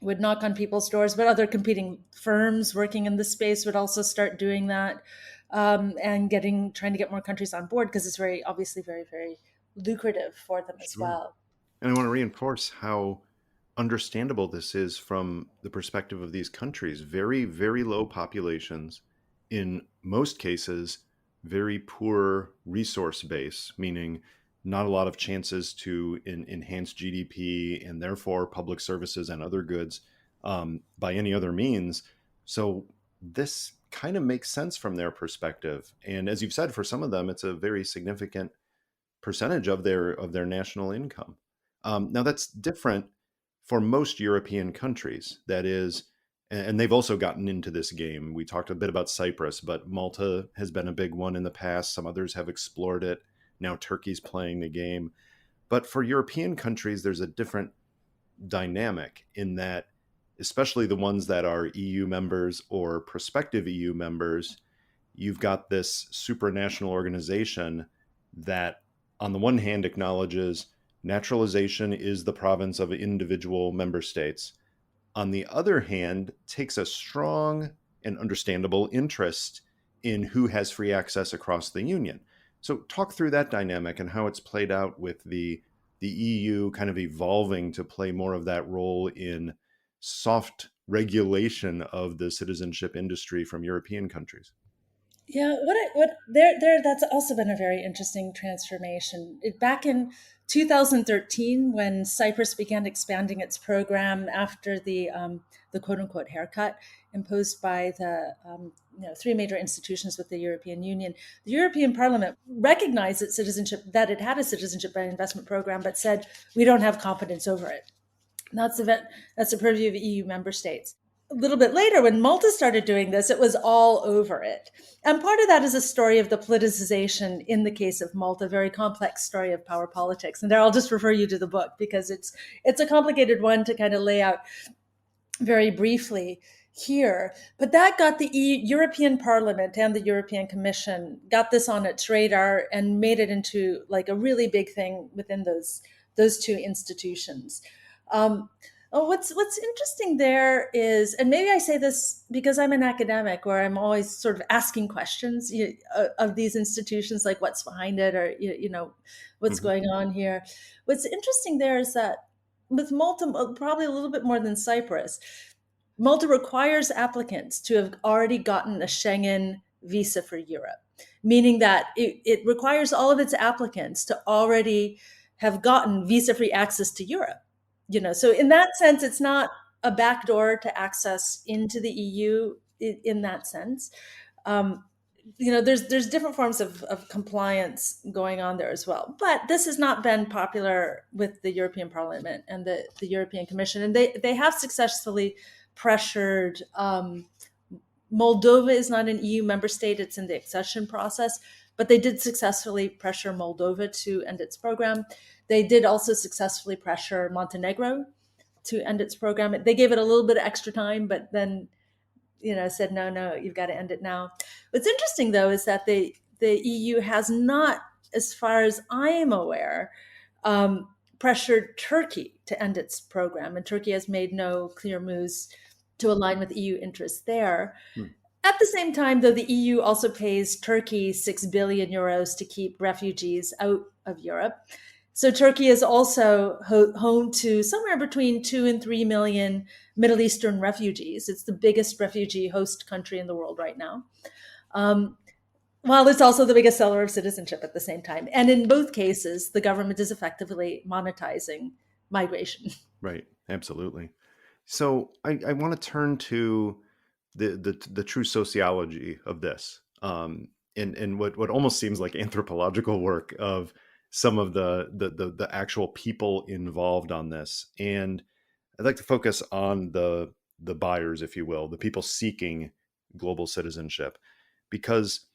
would knock on people's doors, but other competing firms working in the space would also start doing that, and trying to get more countries on board because it's very obviously very, very lucrative for them as Sure. well. And I want to reinforce how understandable this is from the perspective of these countries. Very, very low populations, in most cases, very poor resource base, meaning not a lot of chances to enhance GDP and therefore public services and other goods by any other means. So this kind of makes sense from their perspective. And as you've said, for some of them, it's a very significant percentage of their national income. Now that's different for most European countries. That is, and they've also gotten into this game. We talked a bit about Cyprus, but Malta has been a big one in the past. Some others have explored it. Now Turkey's playing the game. But for European countries, there's a different dynamic in that, especially the ones that are EU members or prospective EU members, you've got this supranational organization that, on the one hand, acknowledges naturalization is the province of individual member states. On the other hand, takes a strong and understandable interest in who has free access across the union. So, talk through that dynamic and how it's played out with the EU kind of evolving to play more of that role in soft regulation of the citizenship industry from European countries. Yeah, what there that's also been a very interesting transformation. Back in 2013, when Cyprus began expanding its program after the quote unquote haircut imposed by the three major institutions with the European Union, the European Parliament recognized that it had a citizenship by investment program, but said we don't have competence over it. That's the purview of EU member states. A little bit later, when Malta started doing this, it was all over it. And part of that is a story of the politicization in the case of Malta, a very complex story of power politics. And there, I'll just refer you to the book because it's a complicated one to kind of lay out very briefly here. But that got the European Parliament and the European Commission got this on its radar and made it into like a really big thing within those two institutions. Um, what's interesting there is, and maybe I say this because I'm an academic, where I'm always sort of asking questions of these institutions, like what's behind it, or what's Mhm. going on here. What's interesting there is that with Malta, probably a little bit more than Cyprus, Malta requires applicants to have already gotten a Schengen visa for Europe, meaning that it requires all of its applicants to already have gotten visa-free access to Europe. So in that sense, it's not a backdoor to access into the EU in that sense. Um, there's different forms of compliance going on there as well. But this has not been popular with the European Parliament and the European Commission, and they have successfully pressured. Moldova is not an EU member state; it's in the accession process, but they did successfully pressure Moldova to end its program. They did also successfully pressure Montenegro to end its program. They gave it a little bit of extra time, but then said, no, you've got to end it now. What's interesting, though, is that the EU has not, as far as I am aware, pressured Turkey to end its program. And Turkey has made no clear moves to align with EU interests there. Hmm. At the same time, though, the EU also pays Turkey 6 billion euros to keep refugees out of Europe. So Turkey is also home to somewhere between 2 and 3 million Middle Eastern refugees. It's the biggest refugee host country in the world right now. Um, while it's also the biggest seller of citizenship at the same time. And in both cases, the government is effectively monetizing migration. Right. Absolutely. So I want to turn to the true sociology of this, and what almost seems like anthropological work of some of the actual people involved on this. And I'd like to focus on the buyers, if you will, the people seeking global citizenship, because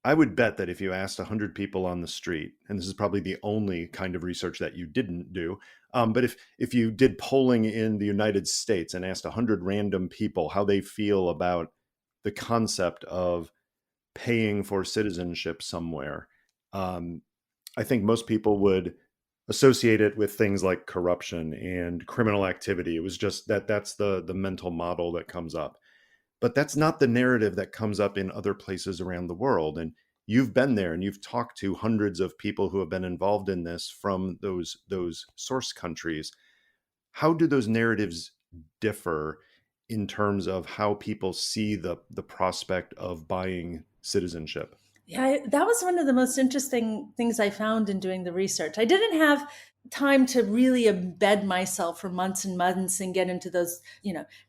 I would bet that if you asked 100 people on the street, and this is probably the only kind of research that you didn't do, but if you did polling in the United States and asked 100 random people how they feel about the concept of paying for citizenship somewhere, um, I think most people would associate it with things like corruption and criminal activity. It was just that's the mental model that comes up. But that's not the narrative that comes up in other places around the world. And you've been there and you've talked to hundreds of people who have been involved in this from those source countries. How do those narratives differ in terms of how people see the prospect of buying citizenship? Yeah, that was one of the most interesting things I found in doing the research. I didn't have time to really embed myself for months and months and get into those,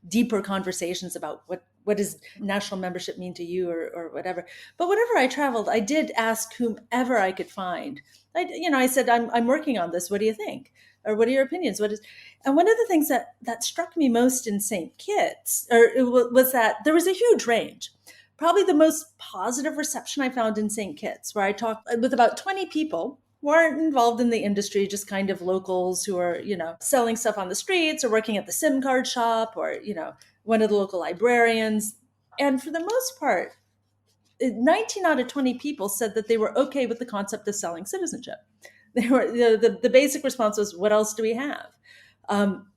deeper conversations about what does national membership mean to you, or whatever. But whenever I traveled, I did ask whomever I could find. I said, I'm working on this. What do you think? Or what are your opinions? And one of the things that struck me most in St. Kitts, was that there was a huge range. Probably the most positive reception I found in St. Kitts, where I talked with about 20 people who aren't involved in the industry, just kind of locals who are, selling stuff on the streets or working at the SIM card shop, or, one of the local librarians. And for the most part, 19 out of 20 people said that they were okay with the concept of selling citizenship. They were the basic response was, "What else do we have?" Um,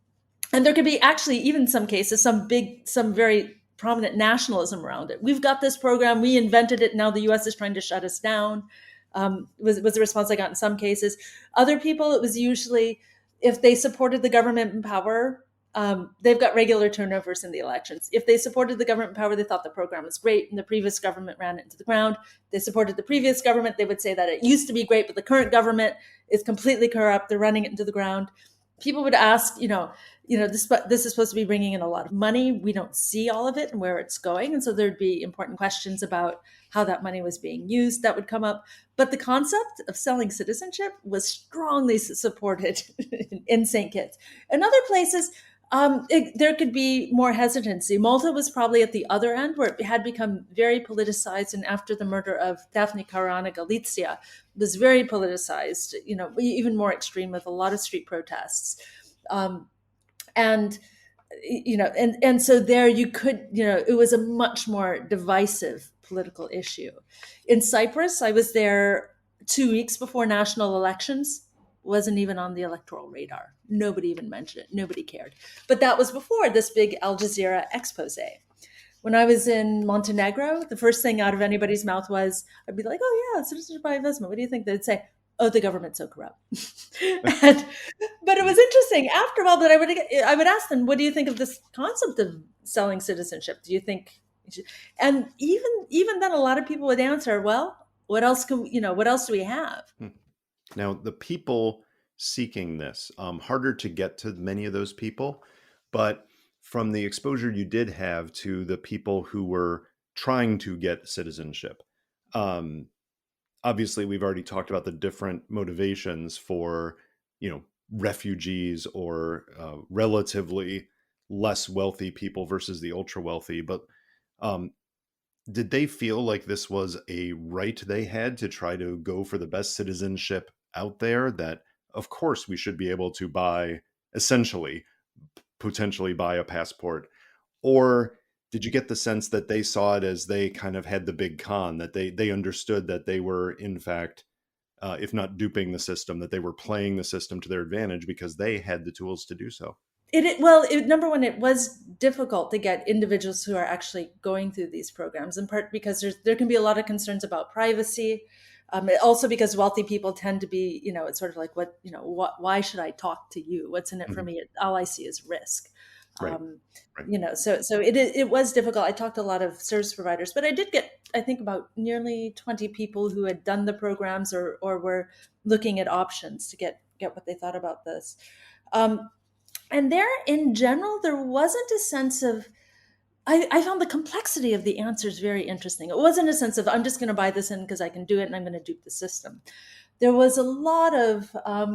and there could be actually, even some cases, some very prominent nationalism around it. We've got this program, we invented it, now the US is trying to shut us down. Was the response I got in some cases. Other people, it was usually if they supported the government in power. They've got regular turnovers in the elections. If they supported the government in power, they thought the program was great and the previous government ran it into the ground. They supported the previous government, they would say that it used to be great, but the current government is completely corrupt, they're running it into the ground. People would ask, this is supposed to be bringing in a lot of money. We don't see all of it and where it's going. And so there'd be important questions about how that money was being used that would come up. But the concept of selling citizenship was strongly supported in St. Kitts. In other places, there could be more hesitancy. Malta was probably at the other end, where it had become very politicized. And after the murder of Daphne Caruana Galizia, was very politicized, even more extreme, with a lot of street protests. Um, and and so there you could, it was a much more divisive political issue. In Cyprus, I was there 2 weeks before national elections. Wasn't even on the electoral radar. Nobody even mentioned it. Nobody cared. But that was before this big Al Jazeera expose. When I was in Montenegro, the first thing out of anybody's mouth was, I'd be like, "Oh yeah, citizenship by investment. What do you think?" They'd say, "Oh, the government's so corrupt." and, but it was interesting after a while. But I would ask them, "What do you think of this concept of selling citizenship? Do you think?" And even then, a lot of people would answer, "Well, what else what else do we have?" Hmm. Now, the people seeking this, harder to get to many of those people, but from the exposure you did have to the people who were trying to get citizenship, um, obviously we've already talked about the different motivations for, refugees or relatively less wealthy people versus the ultra wealthy, but um, did they feel like this was a right they had to try to go for the best citizenship out there, that of course we should be able to buy, essentially potentially buy a passport? Or did you get the sense that they saw it as they kind of had the big con, that they understood that they were in fact, if not duping the system, that they were playing the system to their advantage because they had the tools to do so? Number one, it was difficult to get individuals who are actually going through these programs, in part because there can be a lot of concerns about privacy. Also because wealthy people tend to be, it's sort of like, why should I talk to you? What's in it for Mhm. me? All I see is risk. Right, Um, right. so it was difficult. I talked to a lot of service providers, but I did get, I think, about nearly 20 people who had done the programs, or were looking at options to get what they thought about this. Um, and there, in general, there wasn't a sense of, I found the complexity of the answers very interesting. It wasn't a sense of, I'm just going to buy this in because I can do it and I'm going to dupe the system. There was a lot of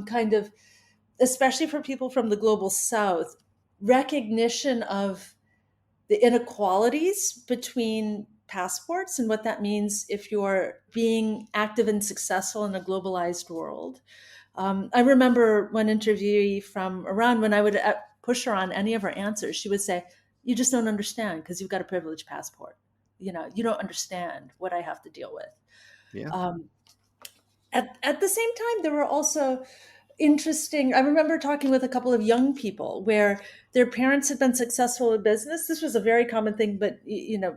kind of, especially for people from the global south, recognition of the inequalities between passports and what that means if you're being active and successful in a globalized world. I remember one interviewee from Iran, when I would push her on any of her answers, she would say, "You just don't understand because you've got a privileged passport. You don't understand what I have to deal with." Yeah. Um, at the same time, there were also interesting. I remember talking with a couple of young people where their parents had been successful in business. This was a very common thing, but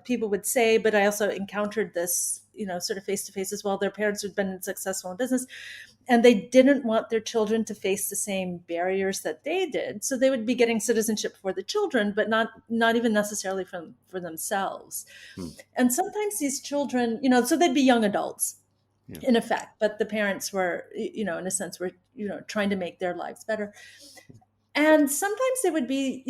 people would say, but I also encountered this, sort of face to face as well. Their parents had been successful in business, and they didn't want their children to face the same barriers that they did. So they would be getting citizenship for the children, but not even necessarily for themselves. Hmm. And sometimes these children, so they'd be young adults Yeah. in effect, but the parents were, in a sense, were, trying to make their lives better. And sometimes they would be,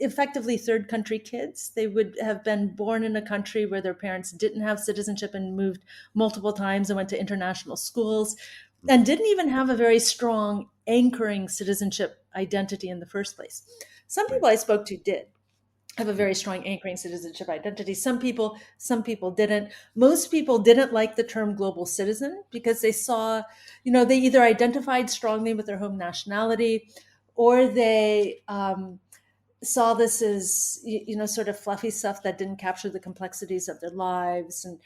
effectively third country kids. They would have been born in a country where their parents didn't have citizenship and moved multiple times and went to international schools and didn't even have a very strong anchoring citizenship identity in the first place. Some Right. people I spoke to did have a Yeah. very strong anchoring citizenship identity. Some people didn't. Most people didn't like the term global citizen because they saw, they either identified strongly with their home nationality, or they saw this as, sort of fluffy stuff that didn't capture the complexities of their lives, and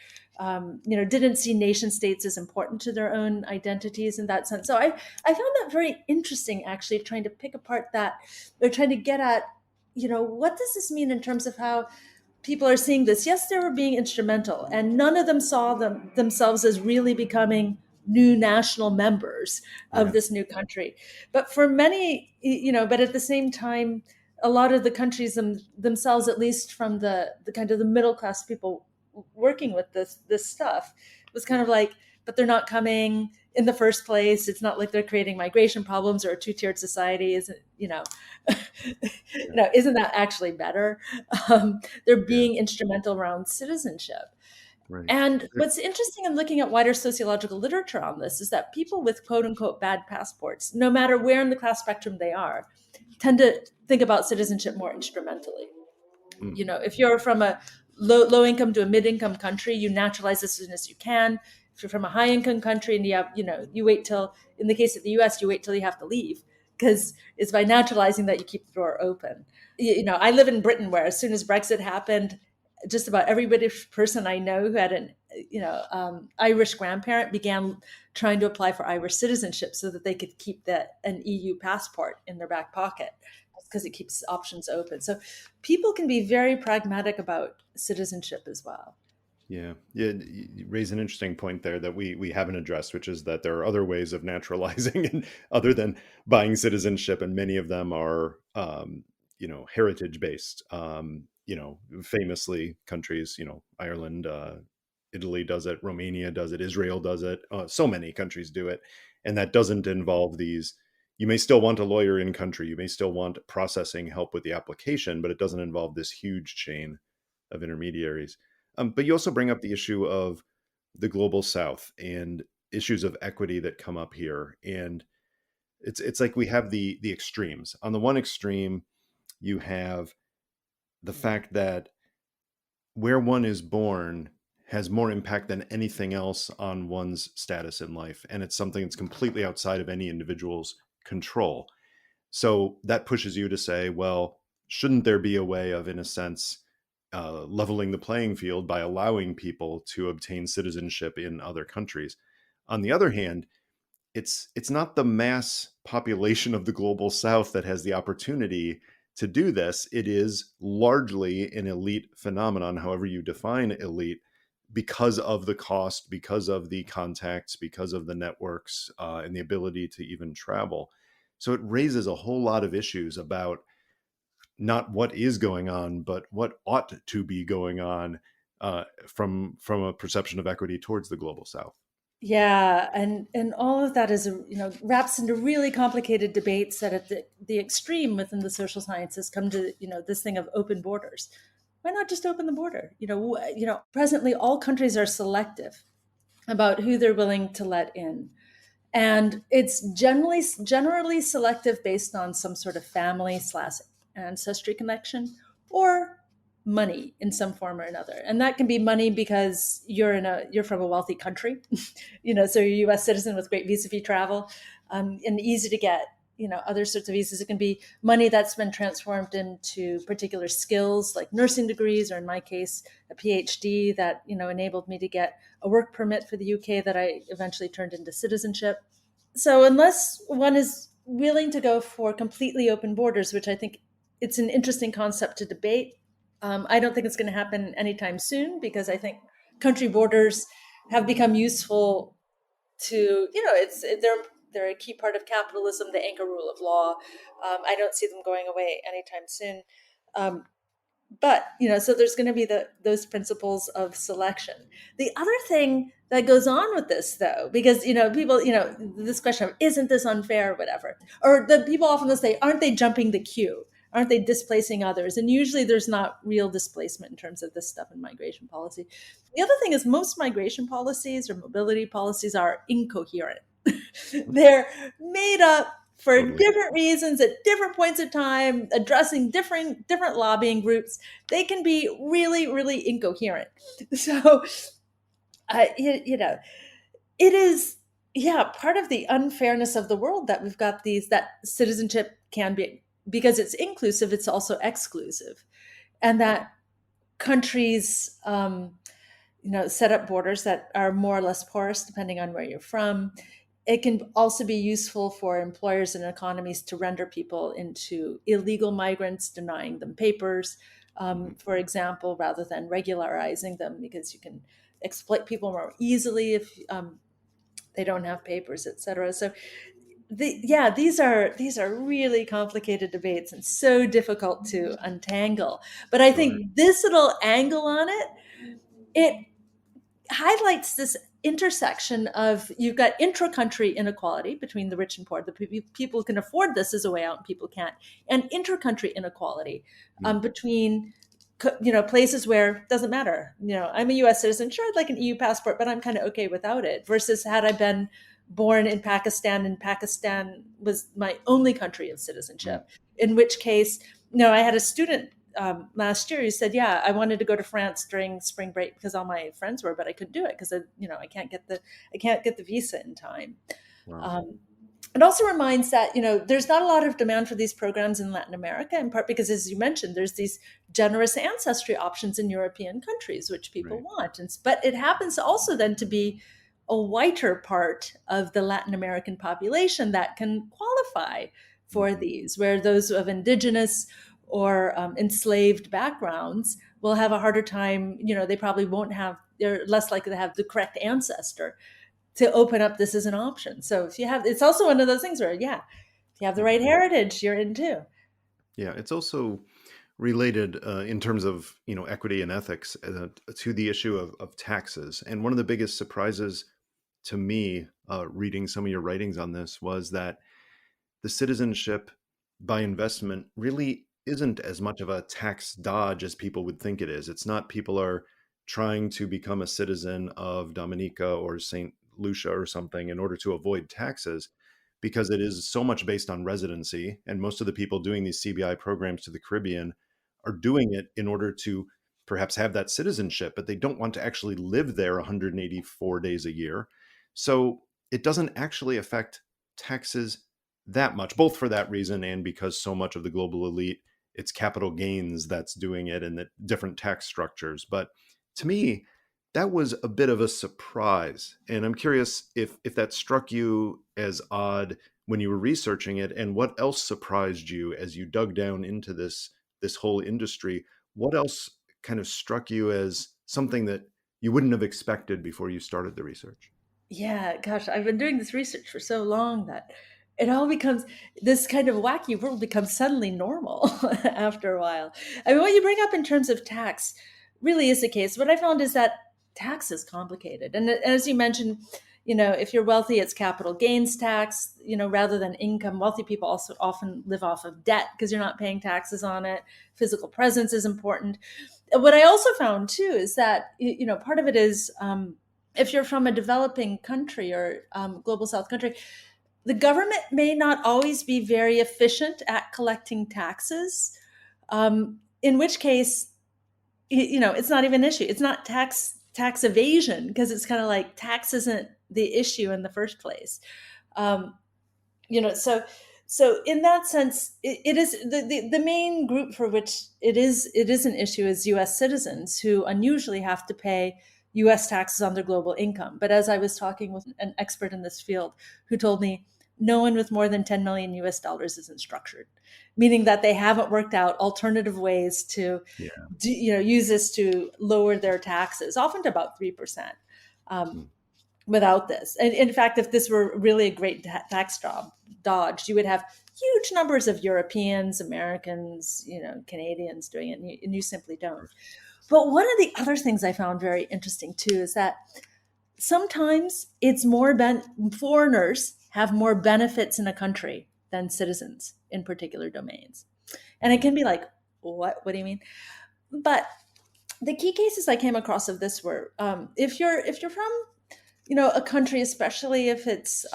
didn't see nation states as important to their own identities in that sense. So I found that very interesting, actually, trying to pick apart that, or trying to get at, what does this mean in terms of how people are seeing this? Yes, they were being instrumental, and none of them saw themselves as really becoming new national members of Yeah. this new country. But for many, but at the same time, a lot of the countries themselves, at least from the kind of the middle class people working with this stuff, was kind of like, but they're not coming in the first place. It's not like they're creating migration problems or a two-tiered society. Isn't Yeah. isn't that actually better? They're Yeah. being instrumental around citizenship. Right. And what's interesting in looking at wider sociological literature on this is that people with quote unquote bad passports, no matter where in the class spectrum they are, tend to think about citizenship more instrumentally. Mm. If you're from a low income to a mid income country, you naturalize as soon as you can. If you're from a high income country and you wait till, in the case of the US, you wait till you have to leave, because it's by naturalizing that you keep the door open. I live in Britain, where as soon as Brexit happened, just about every British person I know who had an Irish grandparent began trying to apply for Irish citizenship so that they could keep an EU passport in their back pocket, because it keeps options open. So people can be very pragmatic about citizenship as well. Yeah, yeah. You raise an interesting point there that we haven't addressed, which is that there are other ways of naturalizing, and other than buying citizenship, and many of them are, heritage based. Famously, countries, Ireland, Italy does it, Romania does it, Israel does it. So many countries do it, and that doesn't involve these. You may still want a lawyer in country. You may still want processing help with the application, but it doesn't involve this huge chain of intermediaries. But you also bring up the issue of the global south and issues of equity that come up here. And it's like we have the extremes. On the one extreme, you have the fact that where one is born has more impact than anything else on one's status in life. And it's something that's completely outside of any individual's control. So that pushes you to say, well, shouldn't there be a way of, in a sense, leveling the playing field by allowing people to obtain citizenship in other countries? On the other hand, it's not the mass population of the global south that has the opportunity to do this. It is largely an elite phenomenon, however you define elite, because of the cost, because of the contacts, because of the networks, and the ability to even travel. So it raises a whole lot of issues about not what is going on, but what ought to be going on, from a perception of equity towards the global south. Yeah, and all of that is, wraps into really complicated debates that at the extreme within the social sciences come to, this thing of open borders. Why not just open the border? Presently all countries are selective about who they're willing to let in. And it's generally selective based on some sort of family slash ancestry connection, or money in some form or another. And that can be money because you're from a wealthy country, so you're a US citizen with great visa free travel, and easy to get, other sorts of visas. It can be money that's been transformed into particular skills like nursing degrees, or in my case, a PhD that, enabled me to get a work permit for the UK that I eventually turned into citizenship. So unless one is willing to go for completely open borders, which I think it's an interesting concept to debate, I don't think it's going to happen anytime soon, because I think country borders have become useful to, they're a key part of capitalism, the anchor rule of law. I don't see them going away anytime soon. Um, but so there's going to be those principles of selection. The other thing that goes on with this, though, because people, this question of isn't this unfair or whatever, or the people often will say, aren't they jumping the queue, aren't they displacing others? And usually there's not real displacement in terms of this stuff in migration policy. The other thing is most migration policies or mobility policies are incoherent. They're made up for Totally. different reasons at different points of time, addressing different lobbying groups. They can be really, really incoherent. So, it is, yeah, part of the unfairness of the world that we've got that citizenship can be, because it's inclusive, it's also exclusive, and that countries, set up borders that are more or less porous depending on where you're from. It can also be useful for employers and economies to render people into illegal migrants, denying them papers, Mhm. for example, rather than regularizing them, because you can exploit people more easily if they don't have papers, et cetera. So, these are really complicated debates and so difficult to untangle. But I Sure. think this little angle on it highlights this intersection of, you've got intra-country inequality between the rich and poor. The people who can afford this as a way out and people can't, and inter-country inequality Mm. between places where it doesn't matter. I'm a US citizen, sure, I'd like an EU passport, but I'm kind of okay without it, versus had I been born in Pakistan and Pakistan was my only country of Mm. citizenship, in which case, I had a student last year who said, yeah, I wanted to go to France during spring break because all my friends were, but I couldn't do it because I can't get the visa in time. Wow. um, it also reminds that there's not a lot of demand for these programs in Latin America, in part because, as you mentioned, there's these generous ancestry options in European countries which people Right. want. But it happens also then to be a whiter part of the Latin American population that can qualify for Mhm. these, where those of indigenous or enslaved backgrounds will have a harder time. They probably won't have, they're less likely to have the correct ancestor to open up this as an option. So if you have, it's also one of those things where, yeah, if you have the Mhm. right heritage, you're in too. Yeah, it's also related in terms of equity and ethics to the issue of taxes. And one of the biggest surprises to me, reading some of your writings on this, was that the citizenship by investment really isn't as much of a tax dodge as people would think it is. It's not people are trying to become a citizen of Dominica or St. Lucia or something in order to avoid taxes, because it is so much based on residency. And most of the people doing these CBI programs to the Caribbean are doing it in order to perhaps have that citizenship, but they don't want to actually live there 184 days a year. So it doesn't actually affect taxes that much, both for that reason and because so much of the global elite, it's capital gains that's doing it and the different tax structures. But to me, that was a bit of a surprise. And I'm curious if that struck you as odd when you were researching it, and what else surprised you as you dug down into this whole industry. What else kind of struck you as something that you wouldn't have expected before you started the research? Yeah, gosh, I've been doing this research for so long that it all becomes, this kind of wacky world becomes suddenly normal after a while. I mean, what you bring up in terms of tax really is the case. What I found is that tax is complicated. And as you mentioned, if you're wealthy, it's capital gains tax, rather than income. Wealthy people also often live off of debt because you're not paying taxes on it. Physical presence is important. What I also found too is that, part of it is, if you're from a developing country or global south country, the government may not always be very efficient at collecting taxes, in which case it's not even an issue. It's not tax evasion, because it's kind of like tax isn't the issue in the first place. Um, so in that sense, it is the main group for which it is an issue is U.S. citizens, who unusually have to pay U.S. taxes on their global income. But as I was talking with an expert in this field, who told me no one with more than 10 million US dollars isn't structured, meaning that they haven't worked out alternative ways to Yeah. use this to lower their taxes, often to about 3%. Um, Mm. Without this. And in fact, if this were really a great tax dodge, you would have huge numbers of Europeans, Americans, Canadians doing it, and you simply don't. But one of the other things I found very interesting too is that sometimes it's more foreigners have more benefits in a country than citizens in particular domains. And it Mm. can be like, what do you mean? But the key cases I came across of this were, if you're from a country, especially if it's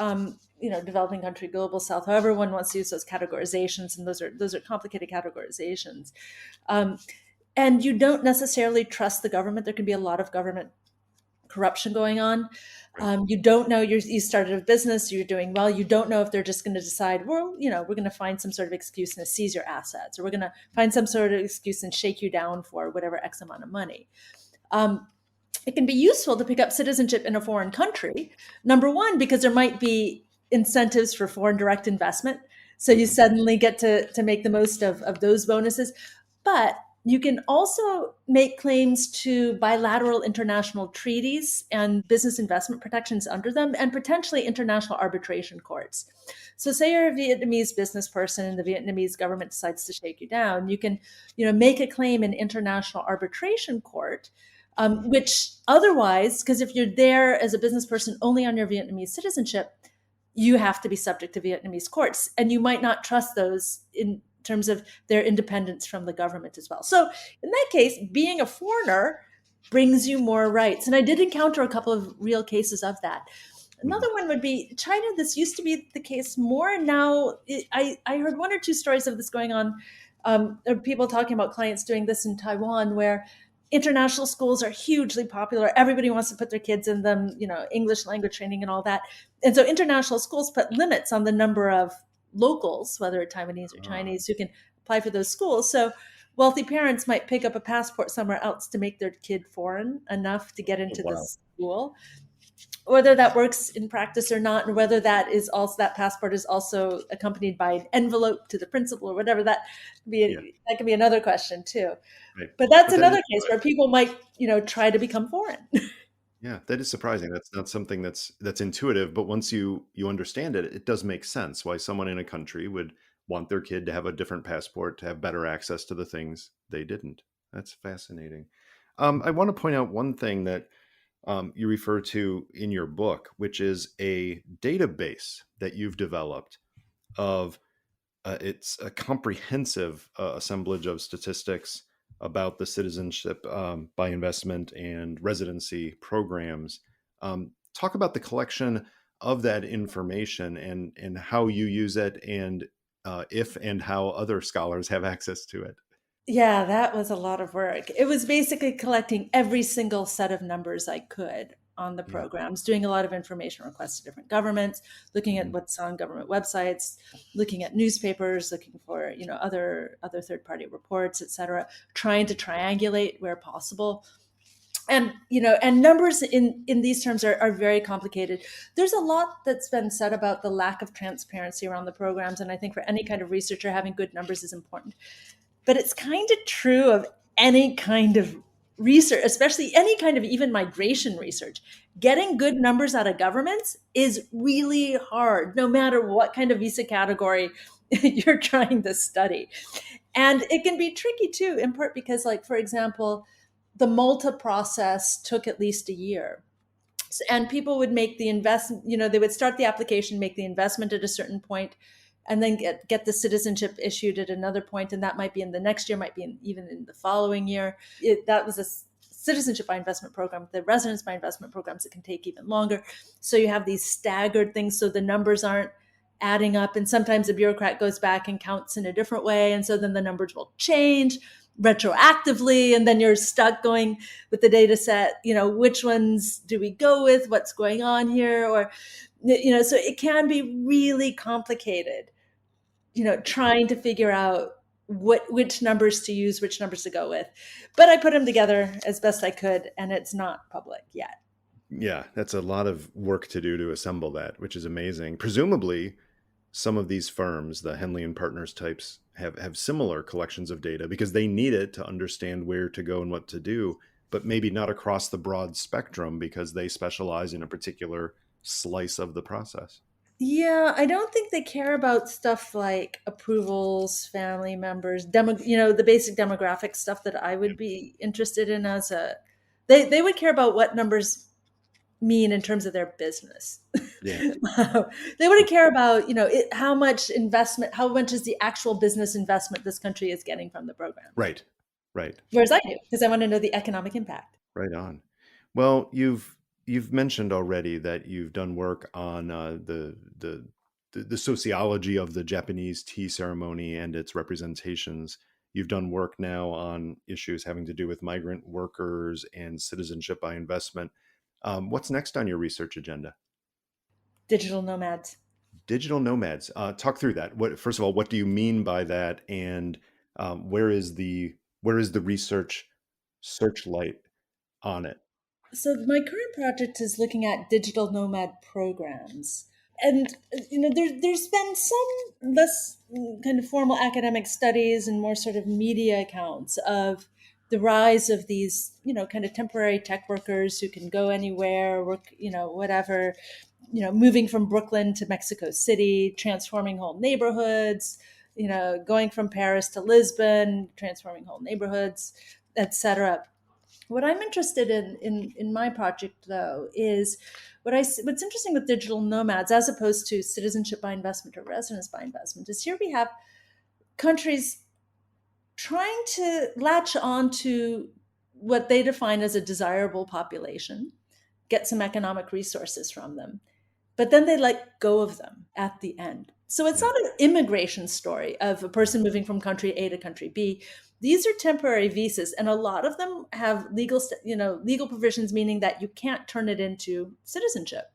developing country, global south, however one wants to use those categorizations, and those are complicated categorizations, um, and you don't necessarily trust the government. There can be a lot of government corruption going on. Right. You don't know, you started a business, you're doing well, you don't know if they're just going to decide, well, we're going to find some sort of excuse and seize your assets, or we're going to find some sort of excuse and shake you down for whatever X amount of money. It can be useful to pick up citizenship in a foreign country. Number one, because there might be incentives for foreign direct investment. So you Mhm. suddenly get to make the most of those bonuses. But you can also make claims to bilateral international treaties and business investment protections under them, and potentially international arbitration courts. So say you're a Vietnamese business person and the Vietnamese government decides to shake you down, you can, make a claim in international arbitration court, Mhm. which otherwise, because if you're there as a business person only on your Vietnamese citizenship, you have to be subject to Vietnamese courts, and you might not trust those in terms of their independence from the government as well. So in that case, being a foreigner brings you more rights. And I did encounter a couple of real cases of that. Another Mhm. one would be China. This used to be the case more. Now, I heard one or two stories of this going on. There are people talking about clients doing this in Taiwan, where international schools are hugely popular. Everybody wants to put their kids in them, English language training and all that. And so international schools put limits on the number of locals, whether it's Taiwanese or Ah. Chinese, who can apply for those schools. So wealthy parents might pick up a passport somewhere else to make their kid foreign enough to get into Wow. this school. Whether that works in practice or not, and whether that passport is also accompanied by an envelope to the principal or whatever, Yeah. that could be another question too. Right. But that's But that another is case where people might, try to become foreign. Yeah, that is surprising. That's not something that's intuitive, but once you understand it, it does make sense why someone in a country would want their kid to have a different passport to have better access to the things they didn't. That's fascinating. I want to point out one thing that you refer to in your book, which is a database that you've developed of it's a comprehensive assemblage of statistics about the citizenship by investment and residency programs. Talk about the collection of that information and how you use it, and if and how other scholars have access to it. Yeah, that was a lot of work. It was basically collecting every single set of numbers I could on the Yeah. programs, doing a lot of information requests to different governments, looking at Mhm. what's on government websites, looking at newspapers, looking for, other third-party reports, et cetera, trying to triangulate where possible. And numbers in these terms are very complicated. There's a lot that's been said about the lack of transparency around the programs, and I think for any kind of researcher, having good numbers is important. But it's kind of true of any kind of research, especially any kind of even migration research. Getting good numbers out of governments is really hard, no matter what kind of visa category you're trying to study. And it can be tricky too, in part because, like, for example, the Malta process took at least a year. And people would make the investment, they would start the application, make the investment at a certain point, and then get the citizenship issued at another point, and that might be in the next year, might be even in the following year. That was a citizenship by investment program. The residence by investment programs, it can take even longer. So you have these staggered things, so the numbers aren't adding up, and sometimes a bureaucrat goes back and counts in a different way, and so then the numbers will change. retroactively, and then you're stuck going with the data set, which ones do we go with, what's going on here, or so it can be really complicated, trying to figure out which numbers to use, which numbers to go with. But I put them together as best I could, and it's not public yet. Yeah, that's a lot of work to do to assemble that, which is amazing. Presumably, some of these firms, the Henley and Partners types, have similar collections of data because they need it to understand where to go and what to do, but maybe not across the broad spectrum because they specialize in a particular slice of the process. Yeah, I don't think they care about stuff like approvals, family members, the basic demographic stuff that I would be interested in they would care about what numbers mean in terms of their business. Yeah. They wouldn't care about, how much investment, how much is the actual business investment this country is getting from the program. Right. Right. Whereas I do, because I want to know the economic impact. Right on. Well, you've mentioned already that you've done work on the sociology of the Japanese tea ceremony and its representations. You've done work now on issues having to do with migrant workers and citizenship by investment. What's next on your research agenda? Digital nomads. Digital nomads. Talk through that. First of all, what do you mean by that, and where is the research searchlight on it? So my current project is looking at digital nomad programs. And there's been some less kind of formal academic studies and more sort of media accounts of the rise of these, kind of temporary tech workers who can go anywhere, work, whatever, moving from Brooklyn to Mexico City, transforming whole neighborhoods, going from Paris to Lisbon, transforming whole neighborhoods, etc. What I'm interested in my project, though, is what's interesting with digital nomads, as opposed to citizenship by investment or residence by investment, is here we have countries trying to latch on to what they define as a desirable population, get some economic resources from them, but then they let go of them at the end. So it's not an immigration story of a person moving from country A to country B. These are temporary visas, and a lot of them have legal provisions, meaning that you can't turn it into citizenship.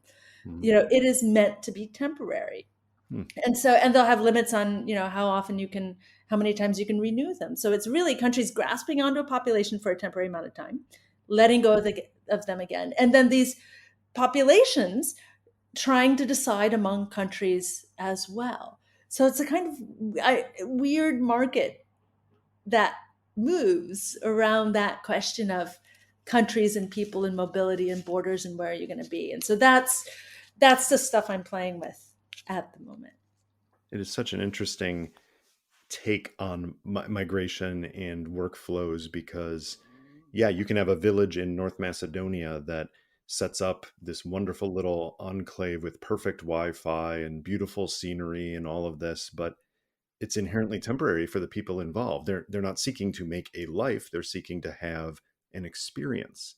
Mm-hmm. It is meant to be temporary. And they'll have limits on, how many times you can renew them. So it's really countries grasping onto a population for a temporary amount of time, letting go of them again. And then these populations trying to decide among countries as well. So it's a kind of weird market that moves around that question of countries and people and mobility and borders and where are you going to be. And so that's the stuff I'm playing with at the moment. It is such an interesting take on migration and workflows because, you can have a village in North Macedonia that sets up this wonderful little enclave with perfect Wi-Fi and beautiful scenery and all of this, but it's inherently temporary for the people involved. They're not seeking to make a life; they're seeking to have an experience,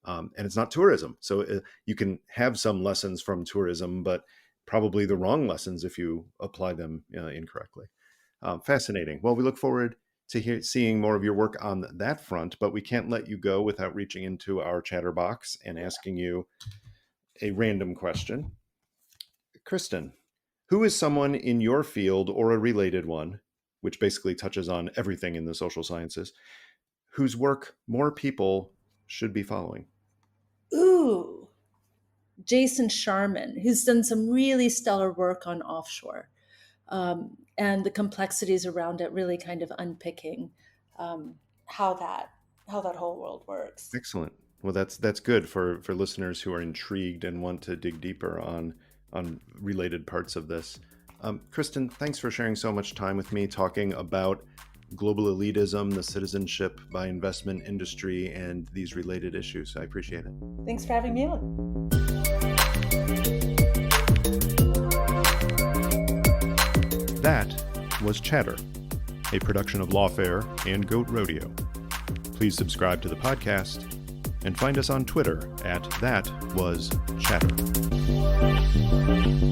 and it's not tourism. So you can have some lessons from tourism, but probably the wrong lessons if you apply them incorrectly. Fascinating. Well, we look forward to seeing more of your work on that front, but we can't let you go without reaching into our chatterbox and asking you a random question. Kristin, who is someone in your field or a related one, which basically touches on everything in the social sciences, whose work more people should be following? Ooh, Jason Sharman, who's done some really stellar work on offshore. And the complexities around it, really kind of unpicking how that whole world works. Excellent. Well, that's good for listeners who are intrigued and want to dig deeper on related parts of this. Kristin, thanks for sharing so much time with me talking about global elitism, the citizenship by investment industry, and these related issues. I appreciate it. Thanks for having me on. That was Chatter, a production of Lawfare and Goat Rodeo. Please subscribe to the podcast and find us on Twitter at ThatWasChatter.